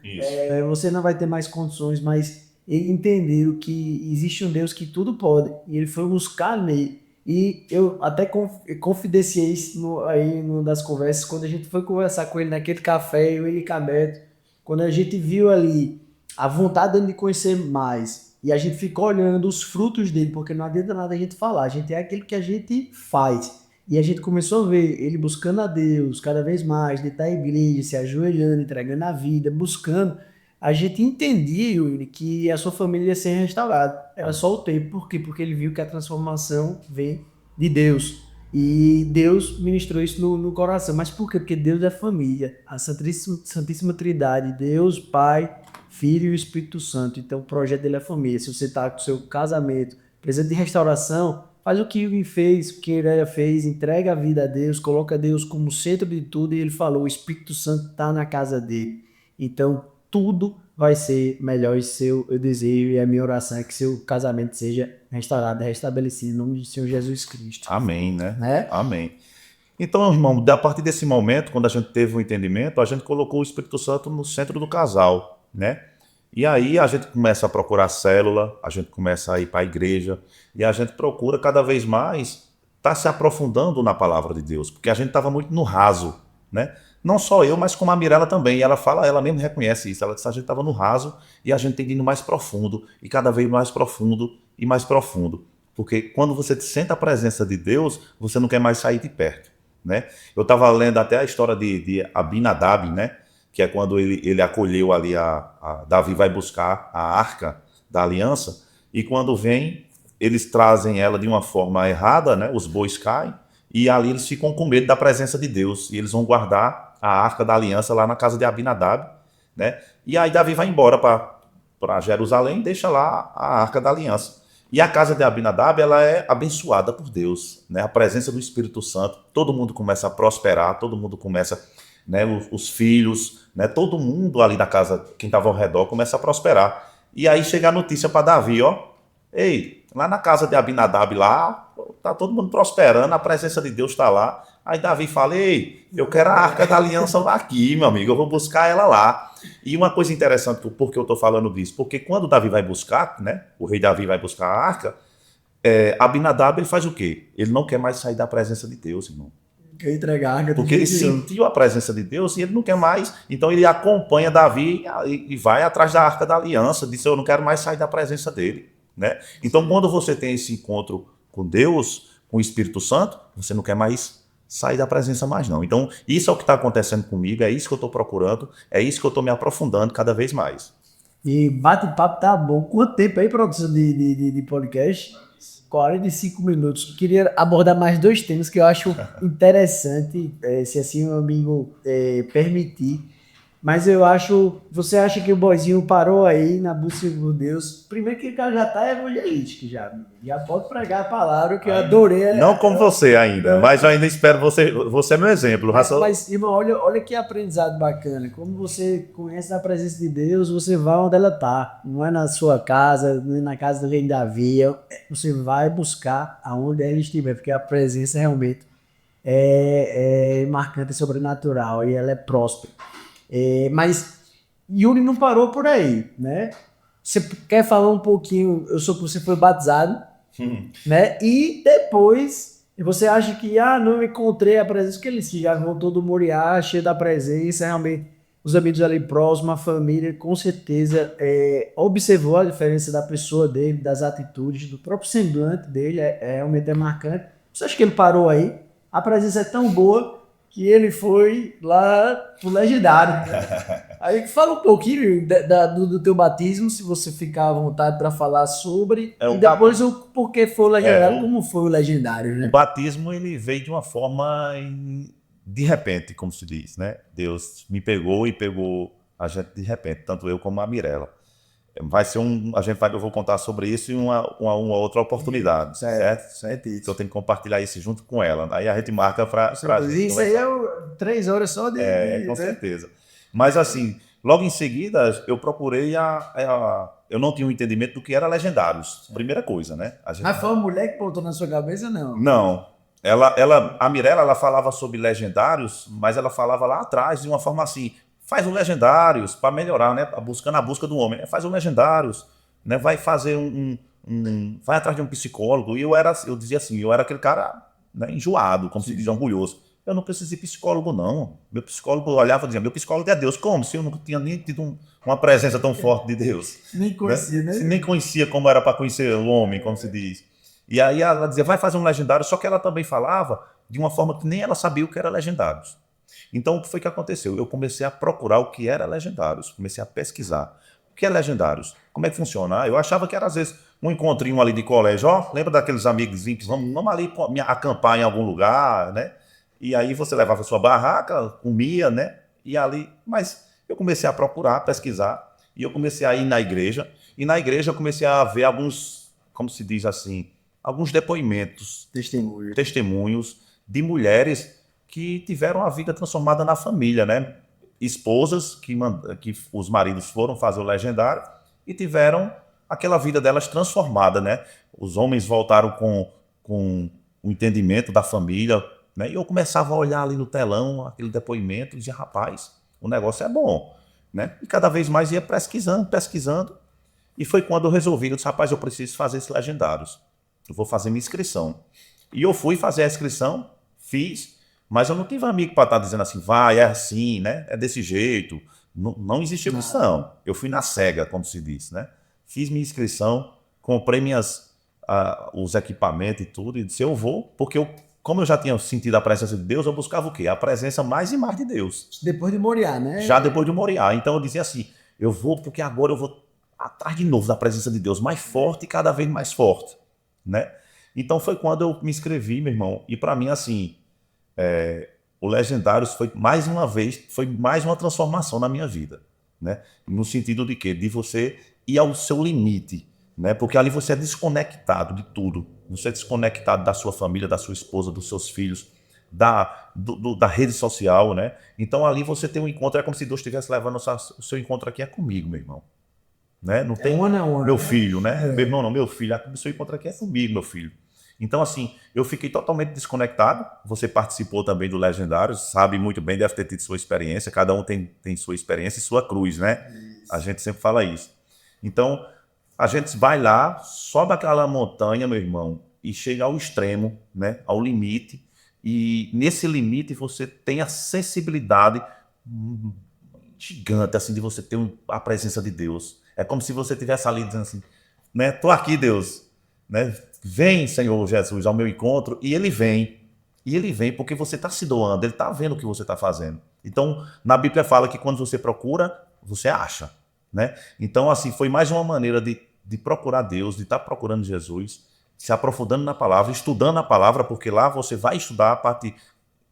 você não vai ter mais condições, mas ele entendeu que existe um Deus que tudo pode, e ele foi buscar nele. E eu até confidenciei isso aí numa das conversas, quando a gente foi conversar com ele naquele café, eu e ele Cabeto, quando a gente viu ali a vontade de conhecer mais, e a gente ficou olhando os frutos dele, porque não adianta nada a gente falar, a gente é aquilo que a gente faz. E a gente começou a ver ele buscando a Deus cada vez mais, de estar à igreja, se ajoelhando, entregando a vida, buscando. A gente entendia, Yuri, que a sua família ia ser restaurada. Era só o tempo. Por quê? Porque ele viu que a transformação vem de Deus. E Deus ministrou isso no coração. Mas por quê? Porque Deus é família. A Santíssima Trindade, Deus, Pai, Filho e o Espírito Santo. Então o projeto dele é família. Se você está com o seu casamento, precisa de restauração, faz o que Yuri fez, o que Ireia fez, entrega a vida a Deus, coloca Deus como centro de tudo. E ele falou, o Espírito Santo está na casa dele. Então tudo vai ser melhor. Eu desejo e a minha oração é que seu casamento seja restaurado, restabelecido em nome do Senhor Jesus Cristo. Amém, né? Amém. Então, irmão, a partir desse momento, quando a gente teve o entendimento, a gente colocou o Espírito Santo no centro do casal, né? E aí a gente começa a procurar célula, a gente começa a ir para a igreja, e a gente procura cada vez mais estar se aprofundando na palavra de Deus, porque a gente estava muito no raso, né? Não só eu, mas como a Mirella também. E ela fala, ela mesmo reconhece isso. Ela disse, a gente estava no raso e a gente tem ido mais profundo, e cada vez mais profundo e mais profundo. Porque quando você sente a presença de Deus, você não quer mais sair de perto, né? Eu estava lendo até a história de Abinadab, né? Que é quando ele acolheu ali, Davi vai buscar a arca da aliança, e quando vem, eles trazem ela de uma forma errada, né? Os bois caem, e ali eles ficam com medo da presença de Deus, e eles vão guardar a arca da aliança lá na casa de Abinadab, né? E aí Davi vai embora para Jerusalém e deixa lá a arca da aliança. E a casa de Abinadab, ela é abençoada por Deus, né? A presença do Espírito Santo, todo mundo começa a prosperar, todo mundo começa, né? Os filhos, né? Todo mundo ali da casa, quem estava ao redor, começa a prosperar. E aí chega a notícia para Davi, ó, ei, lá na casa de Abinadab lá, tá todo mundo prosperando, a presença de Deus está lá. Aí Davi fala, ei, eu quero a arca da aliança aqui, meu amigo, eu vou buscar ela lá. E uma coisa interessante, por que eu estou falando disso? Porque quando Davi vai buscar, né, o rei Davi vai buscar a arca, Abinadab, ele faz o quê? Ele não quer mais sair da presença de Deus, irmão. Quer entregar a arca. Porque ele sentiu a presença de Deus e ele não quer mais. Então ele acompanha Davi e vai atrás da arca da aliança, diz, eu não quero mais sair da presença dele, né? Então quando você tem esse encontro com Deus, com o Espírito Santo, você não quer mais sair da presença mais não. Então isso é o que está acontecendo comigo, é isso que eu estou procurando, é isso que eu estou me aprofundando cada vez mais. E bate-papo tá bom. Quanto tempo aí, produção de podcast? 45 minutos. Queria abordar mais 2 temas que eu acho interessante, se assim o amigo permitir. Mas eu acho... Você acha que o boizinho parou aí na busca por Deus? Primeiro que o cara já tá evangelístico, já pode pregar a palavra, que eu adorei. Não como você ainda, mas eu ainda espero você é meu exemplo. Mas, irmão, olha que aprendizado bacana. Como você conhece a presença de Deus, você vai onde ela está. Não é na sua casa, não é na casa do rei Davi. Você vai buscar aonde ela estiver, porque a presença realmente é marcante e sobrenatural, e ela é próspera. Mas Yuri não parou por aí, né? Você quer falar um pouquinho? Eu sou que você foi batizado, né? E depois você acha que não encontrei a presença, que eles já vão todo Moriá, cheio da presença, realmente os amigos ali próximos, a família, com certeza observou a diferença da pessoa dele, das atitudes, do próprio semblante dele, realmente é marcante. Você acha que ele parou aí? A presença é tão boa que ele foi lá pro Legendário. Aí fala um pouquinho do teu batismo, se você ficar à vontade para falar sobre, É, e depois o porquê foi o Legendário, o- como foi o Legendário, O né? batismo ele veio de uma forma de repente, como se diz, né? Deus me pegou e pegou a gente de repente, tanto eu como a Mirella. Vai ser eu vou contar sobre isso em uma outra oportunidade, certo? Certo. Que eu tenho que compartilhar isso junto com ela. Aí a gente marca para gente Isso aí conversar. é 3 horas só Com né? certeza. Mas assim, logo em seguida eu procurei eu não tinha um entendimento do que era Legendários. Primeira coisa, né? Mas foi uma mulher que botou na sua cabeça, não? Não. A Mirella, ela falava sobre legendários, mas ela falava lá atrás de uma forma assim: faz um legendários para melhorar, né? Buscando a busca do homem, né? Faz um legendários, né? Vai fazer vai atrás de um psicólogo. E eu dizia assim, eu era aquele cara, né, enjoado, como se diz, orgulhoso. Eu não preciso de psicólogo, não. Meu psicólogo olhava e dizia: meu psicólogo é Deus. Como? Se eu nunca tinha nem tido uma presença tão forte de Deus. Nem conhecia, né? Se nem conhecia como era para conhecer o homem, como se diz. E aí ela dizia, vai fazer um legendário, só que ela também falava de uma forma que nem ela sabia o que era legendários. Então, o que foi que aconteceu? Eu comecei a procurar o que era legendários, comecei a pesquisar. O que é legendários? Como é que funciona? Eu achava que era, às vezes, um encontrinho ali de colégio. Lembra daqueles amigos que vamos ali acampar em algum lugar, né? E aí você levava a sua barraca, comia, né? E ali... Mas eu comecei a procurar, pesquisar, e eu comecei a ir na igreja. E na igreja eu comecei a ver alguns, como se diz assim, alguns depoimentos, testemunhos de mulheres que tiveram a vida transformada na família, né? Esposas que os maridos foram fazer o legendário e tiveram aquela vida delas transformada, né? Os homens voltaram com o entendimento da família, né? E eu começava a olhar ali no telão aquele depoimento e dizia, rapaz, o negócio é bom, né? E cada vez mais ia pesquisando. E foi quando eu resolvi, eu disse, rapaz, eu preciso fazer esses legendários. Eu vou fazer minha inscrição. E eu fui fazer a inscrição, fiz, mas eu não tive amigo para estar dizendo assim, vai, é assim, né? É desse jeito. Não, não existiu isso, não. Eu fui na cega, como se diz, né? Fiz minha inscrição, comprei os equipamentos e tudo, e disse, eu vou, porque como eu já tinha sentido a presença de Deus, eu buscava o quê? A presença mais e mais de Deus. Depois de Moriá, né? Já depois de Moriá. Então eu dizia assim, eu vou porque agora eu vou atrás de novo da presença de Deus, mais forte e cada vez mais forte, né? Então foi quando eu me inscrevi, meu irmão, e para mim, assim, o Legendários foi mais uma transformação na minha vida, né? No sentido de quê? De você ir ao seu limite, né? Porque ali você é desconectado de tudo. Você é desconectado da sua família, da sua esposa, dos seus filhos, da rede social, né? Então ali você tem um encontro, é como se Deus estivesse levando o seu encontro aqui é comigo, meu irmão. Né? Não tem one on one. Meu filho, né? Meu irmão não, meu filho. O seu encontro aqui é comigo, meu filho. Então, assim, eu fiquei totalmente desconectado. Você participou também do Legendários, sabe muito bem, deve ter tido sua experiência. Cada um tem sua experiência e sua cruz, né? Isso. A gente sempre fala isso. Então, a gente vai lá, sobe aquela montanha, meu irmão, e chega ao extremo, né? Ao limite. E nesse limite você tem a sensibilidade gigante, assim, de você ter a presença de Deus. É como se você estivesse ali dizendo assim, né? Tô aqui, Deus, né? Vem, Senhor Jesus, ao meu encontro. E ele vem. E ele vem porque você está se doando, ele está vendo o que você está fazendo. Então, na Bíblia fala que quando você procura, você acha, né? Então, assim, foi mais uma maneira de procurar Deus, de estar procurando Jesus, se aprofundando na palavra, estudando a palavra, porque lá você vai estudar a parte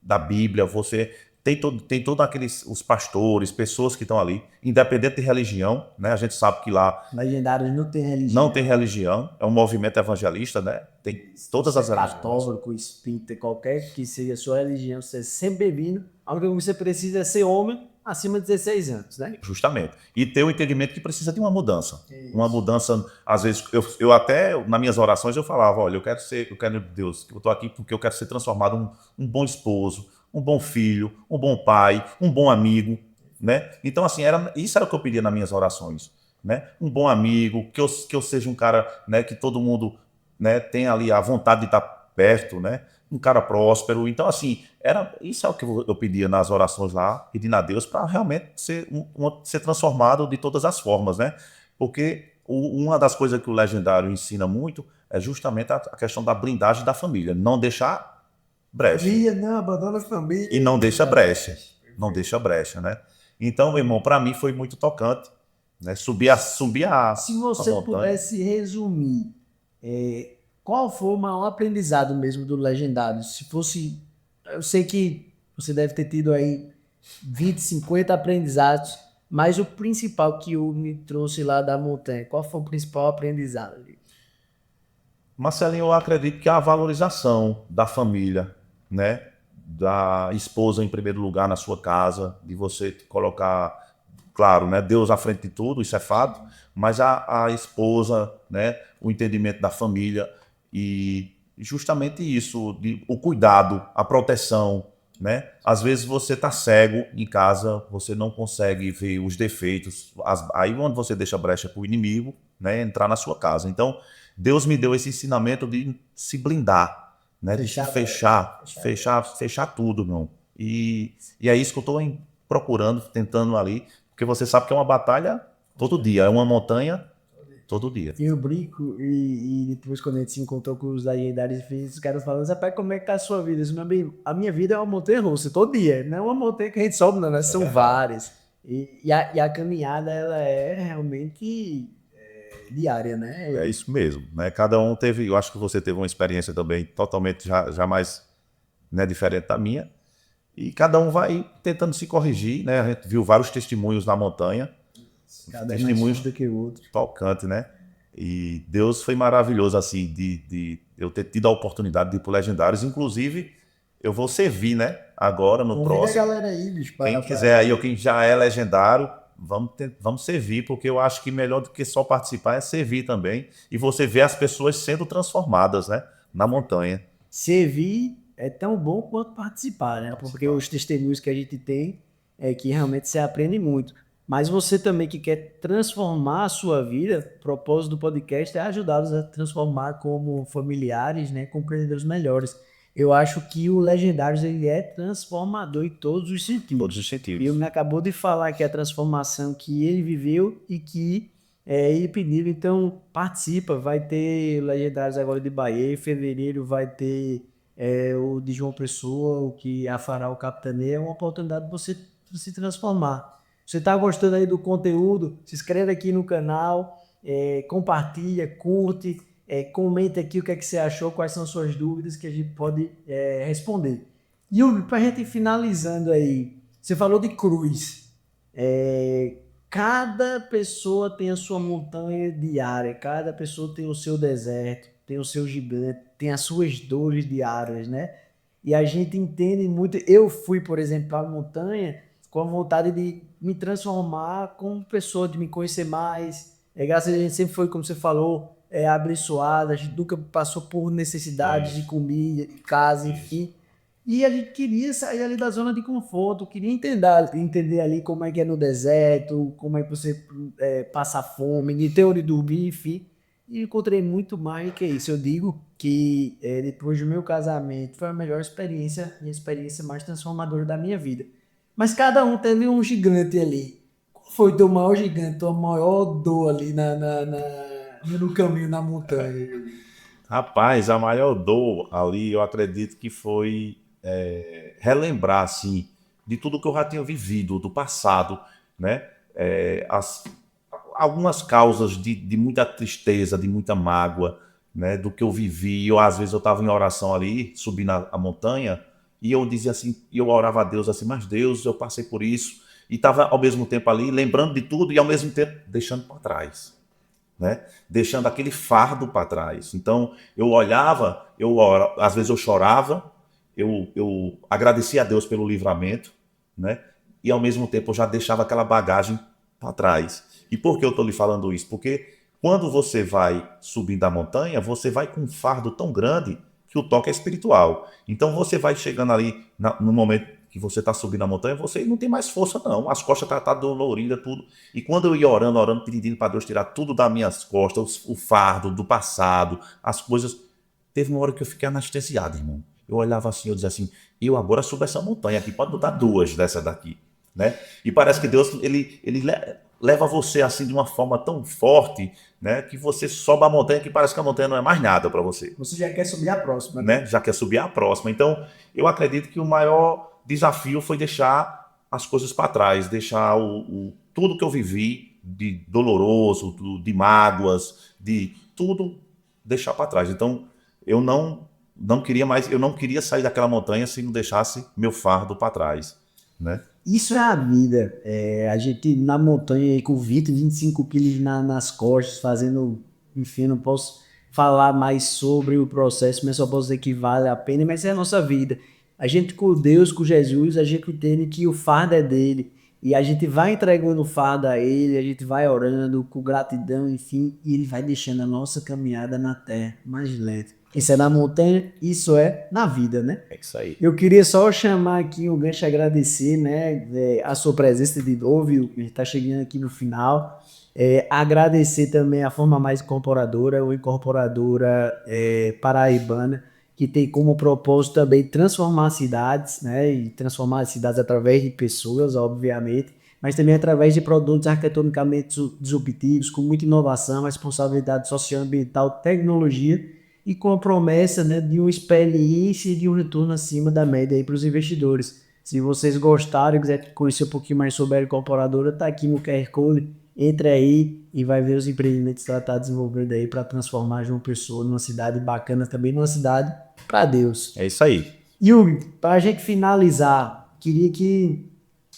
da Bíblia, você tem todo aqueles os pastores, pessoas que estão ali, independente de religião, né? A gente sabe que lá Legendários não tem religião. não tem religião, é um movimento evangelista, né? Tem todas as religiões. Católico, espírita, qualquer que seja a sua religião, você é sempre bem-vindo. A única coisa que você precisa é ser homem acima de 16 anos, né? Justamente. E ter o entendimento que precisa de uma mudança. Isso. Uma mudança, às vezes, eu até, nas minhas orações, eu falava, olha, eu quero, Deus, eu estou aqui porque eu quero ser transformado um bom esposo, um bom filho, um bom pai, um bom amigo, né? Então, assim, isso era o que eu pedia nas minhas orações, né? Um bom amigo, que eu seja um cara, né, que todo mundo, né, tenha ali a vontade de estar perto, né? Um cara próspero. Então, assim, isso é o que eu pedia nas orações lá, pedindo a Deus para realmente ser transformado de todas as formas, né? Porque uma das coisas que o Legendário ensina muito é justamente a questão da blindagem da família. Não deixar brecha. Família, não, abandona a família. E não deixa brecha. Não deixa brecha, né? Então, meu irmão, para mim foi muito tocante, né? Subir a Se você montanha. pudesse resumir, qual foi o maior aprendizado mesmo do Legendário? Se fosse, eu sei que você deve ter tido aí 20, 50 aprendizados, mas o principal que o me trouxe lá da montanha, qual foi o principal aprendizado ali? Marcelinho, eu acredito que a valorização da família, né? Da esposa em primeiro lugar na sua casa, de você colocar, claro, né? Deus à frente de tudo, isso é fato, mas a esposa, né? O entendimento da família e justamente isso, o cuidado, a proteção, né? Às vezes você está cego em casa, você não consegue ver os defeitos, aí onde você deixa brecha para o inimigo, né? Entrar na sua casa. Então, Deus me deu esse ensinamento de se blindar, né? De se fechar tudo, não. E é isso que eu estou procurando, tentando ali, porque você sabe que é uma batalha todo dia, é uma montanha todo dia. E eu brinco, e depois quando a gente se encontrou com os legendários, os caras falando, rapaz, como é que tá a sua vida? Eu disse, meu amigo, a minha vida é uma montanha russa, todo dia. Não é uma montanha que a gente sobe, não, né? São várias. E a caminhada, ela é realmente diária, né? É isso mesmo, né? Cada um teve, eu acho que você teve uma experiência também totalmente já mais, né, diferente da minha. E cada um vai tentando se corrigir, né? A gente viu vários testemunhos na montanha, Cada testemunhos mais do que o outro. tocantes, né? E Deus foi maravilhoso, assim, de eu ter tido a oportunidade de ir pro Legendários. Inclusive, eu vou servir, né? Agora, no Convida a próximo. galera aí, bicho, Quem quiser aí, ou quem já é legendário, vamos servir, porque eu acho que melhor do que só participar é servir também. E você vê as pessoas sendo transformadas, né? Na montanha. servir é tão bom quanto participar, né? Porque os testemunhos que a gente tem é que realmente você aprende muito. Mas você também que quer transformar a sua vida, o propósito do podcast é ajudá-los a transformar como familiares, né, compreendedores melhores. Eu acho que o Legendários ele é transformador em todos os sentidos. Todos os E sentidos. me acabou de falar que a transformação que ele viveu e que ele pediu, então participa, vai ter Legendários agora de Bahia, em fevereiro vai ter o de João Pessoa, o que fará o Capitaneia, é uma oportunidade de você se transformar. Você está gostando aí do conteúdo? Se inscreve aqui no canal, compartilha, curte, comenta aqui o que é que você achou, quais são suas dúvidas que a gente pode responder. Yuri, para a gente ir finalizando aí, você falou de cruz. Cada pessoa tem a sua montanha diária, cada pessoa tem o seu deserto, tem o seu gigante, tem as suas dores diárias, né? E a gente entende muito. Eu fui, por exemplo, para a montanha com a vontade de me transformar como pessoa, de me conhecer mais. Graças a Deus, a gente sempre foi, como você falou, abençoada, a gente nunca passou por necessidades de comida, de casa, enfim. E a gente queria sair ali da zona de conforto, queria entender ali como é que é no deserto, como é que você passa fome, de ter onde dormir, enfim. E encontrei muito mais que isso. Eu digo que depois do meu casamento foi a melhor experiência, minha experiência mais transformadora da minha vida. Mas cada um teve um gigante ali. Qual foi o teu maior gigante, tua maior dor ali no caminho, na montanha? Rapaz, a maior dor ali, eu acredito que foi relembrar, assim, de tudo que eu já tinha vivido, do passado, né? Algumas causas de muita tristeza, de muita mágoa, né? Do que eu vivi. Às vezes eu estava em oração ali, subindo a montanha, e eu dizia assim, e eu orava a Deus assim, mas Deus, eu passei por isso. E estava ao mesmo tempo ali, lembrando de tudo e ao mesmo tempo deixando para trás. Né? Deixando aquele fardo para trás. Então, eu olhava, às vezes eu chorava, eu agradecia a Deus pelo livramento, né? E ao mesmo tempo eu já deixava aquela bagagem para trás. E por que eu estou lhe falando isso? Porque quando você vai subindo a montanha, você vai com um fardo tão grande que o toque é espiritual. Então você vai chegando ali no momento que você está subindo a montanha, você não tem mais força não, as costas tá doloridas, tudo. E quando eu ia orando, pedindo para Deus tirar tudo das minhas costas, o fardo do passado, as coisas, teve uma hora que eu fiquei anestesiado, irmão. Eu olhava assim, eu dizia assim, eu agora subo essa montanha aqui, pode botar duas dessa daqui, né? E parece que Deus, ele leva você assim de uma forma tão forte, né, que você sobe a montanha que parece que a montanha não é mais nada para você, Você já quer subir a próxima, né? Já quer subir a próxima. Então, eu acredito que o maior desafio foi deixar as coisas para trás, deixar tudo que eu vivi de doloroso, de mágoas, de tudo deixar para trás. Então, eu não queria mais, eu não queria sair daquela montanha se não deixasse meu fardo para trás, né? Isso é a vida. A gente na montanha aí com 20, 25 quilos nas costas, fazendo. Enfim, não posso falar mais sobre o processo, mas só posso dizer que vale a pena, mas é a nossa vida. A gente com Deus, com Jesus, a gente entende que o fardo é dele. E a gente vai entregando o fardo a ele, a gente vai orando com gratidão, enfim, e ele vai deixando a nossa caminhada na terra mais lenta. Isso é na montanha, isso é na vida, né? É isso aí. Eu queria só chamar aqui o Gancho, agradecer, né, a sua presença de novo, e está chegando aqui no final. Agradecer também a Forma Mais Incorporadora, ou Incorporadora Paraibana, que tem como propósito também transformar cidades, né, e transformar as cidades através de pessoas, obviamente, mas também através de produtos arquitetonicamente disruptivos, com muita inovação, responsabilidade socioambiental, tecnologia, e com a promessa, né, de uma experiência e de um retorno acima da média para os investidores. Se vocês gostarem e quiserem conhecer um pouquinho mais sobre a incorporadora, está aqui no QR Code. Entre aí e vai ver os empreendimentos que ela está desenvolvendo aí para transformar João Pessoa numa cidade bacana, também numa cidade para Deus. É isso aí. Yuri, para a gente finalizar, queria que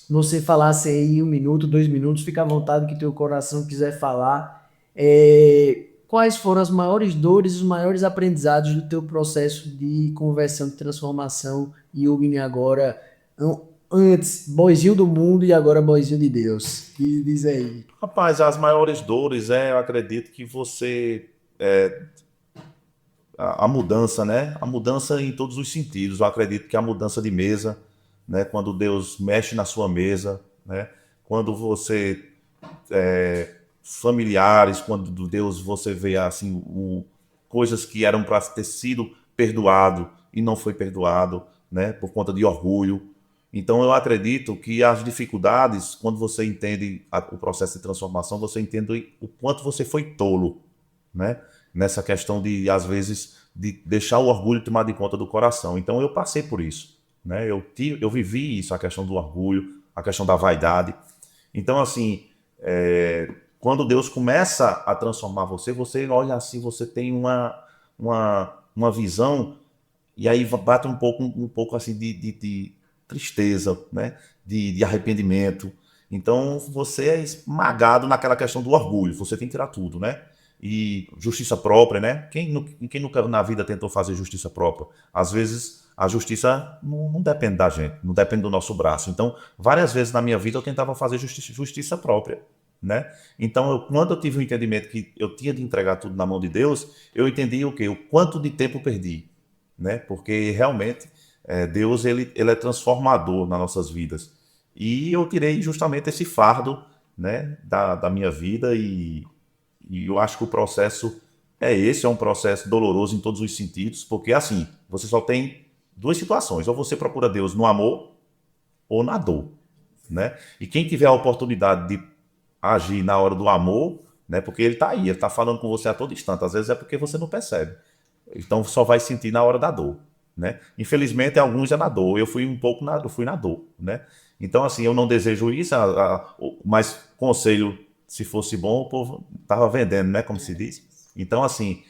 você falasse aí 1 minuto, 2 minutos, fica à vontade que teu coração quiser falar. Quais foram as maiores dores, os maiores aprendizados do teu processo de conversão, de transformação, Yuri, agora, antes, boizinho do mundo e agora boizinho de Deus? E diz aí. Rapaz, as maiores dores, eu acredito que você... a mudança, né? A mudança em todos os sentidos. Eu acredito que a mudança de mesa, né? Quando Deus mexe na sua mesa, né? Quando você... familiares, quando Deus você vê assim coisas que eram para ter sido perdoado e não foi perdoado, né, por conta de orgulho. Então eu acredito que as dificuldades, quando você entende o processo de transformação, você entende o quanto você foi tolo, né, nessa questão de às vezes de deixar o orgulho tomar de conta do coração. Então eu passei por isso, né? Eu vivi isso, a questão do orgulho, a questão da vaidade. Então assim, quando Deus começa a transformar você, você olha assim, você tem uma visão, e aí bate um pouco assim de tristeza, né? De arrependimento. Então você é esmagado naquela questão do orgulho, você tem que tirar tudo, né? E justiça própria, né? Quem nunca na vida tentou fazer justiça própria? Às vezes a justiça não depende da gente, não depende do nosso braço. Então, várias vezes na minha vida eu tentava fazer justiça própria, né? Então, quando eu tive o entendimento que eu tinha de entregar tudo na mão de Deus, eu entendi o quê? O quanto de tempo eu perdi, né? Porque realmente Deus ele é transformador nas nossas vidas. E eu tirei justamente esse fardo, né, da minha vida e eu acho que o processo é um processo doloroso em todos os sentidos, porque assim, você só tem duas situações, ou você procura Deus no amor ou na dor, né? E quem tiver a oportunidade de agir na hora do amor, né? Porque ele está aí, ele está falando com você a todo instante. Às vezes é porque você não percebe. Então só vai sentir na hora da dor, né? Infelizmente alguns é na dor. Eu fui eu fui na dor, né? Então assim, eu não desejo isso, mas conselho, se fosse bom, o povo tava vendendo, né? Como se diz. Então assim,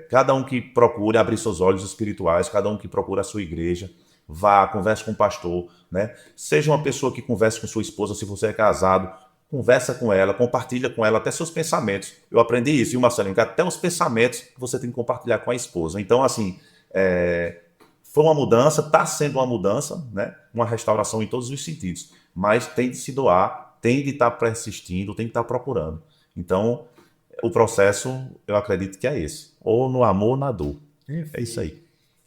cada um que procure abrir seus olhos espirituais, cada um que procura a sua igreja, vá, converse com o pastor, né? Seja uma pessoa que converse com sua esposa, se você é casado, conversa com ela, compartilha com ela até seus pensamentos. Eu aprendi isso, viu, Marcelinho? Que até os pensamentos você tem que compartilhar com a esposa. Então, assim, foi uma mudança, está sendo uma mudança, né? Uma restauração em todos os sentidos. Mas tem de se doar, tem de estar persistindo, tem de estar procurando. Então, o processo, eu acredito que é esse. Ou no amor ou na dor. É isso aí.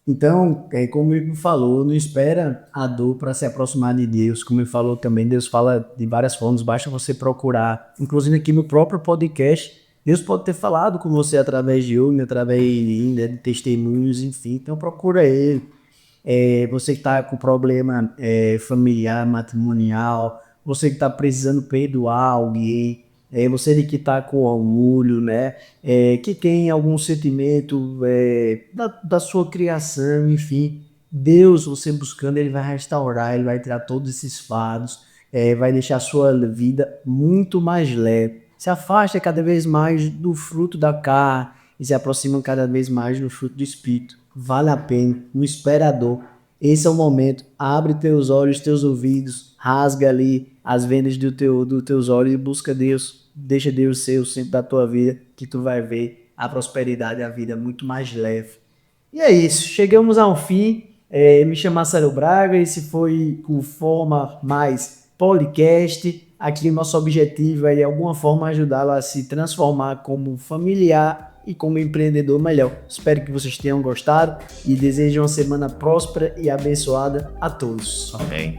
Então, como ele falou, não espera a dor para se aproximar de Deus. Como ele falou também, Deus fala de várias formas, basta você procurar. Inclusive aqui no próprio podcast, Deus pode ter falado com você através de Yoga, através de testemunhos, enfim. Então procura Ele. Você que está com problema familiar, matrimonial, você que está precisando perdoar alguém, você que está com orgulho, né? Que tem algum sentimento da sua criação, enfim. Deus, você buscando, ele vai restaurar, ele vai tirar todos esses fardos, vai deixar a sua vida muito mais leve. Se afasta cada vez mais do fruto da carne e se aproxima cada vez mais do fruto do Espírito. Vale a pena, não espera a dor. Esse é o momento. Abre teus olhos, teus ouvidos, rasga ali as vendas dos teus olhos e busca Deus. Deixa Deus ser o centro da tua vida, que tu vai ver a prosperidade e a vida muito mais leve. E é isso, chegamos ao fim. Me chamo Marcelo Braga, esse foi o Forma Mais Podcast. Aqui nosso objetivo é de alguma forma ajudá-lo a se transformar como familiar e como empreendedor melhor. Espero que vocês tenham gostado e desejo uma semana próspera e abençoada a todos. Amém.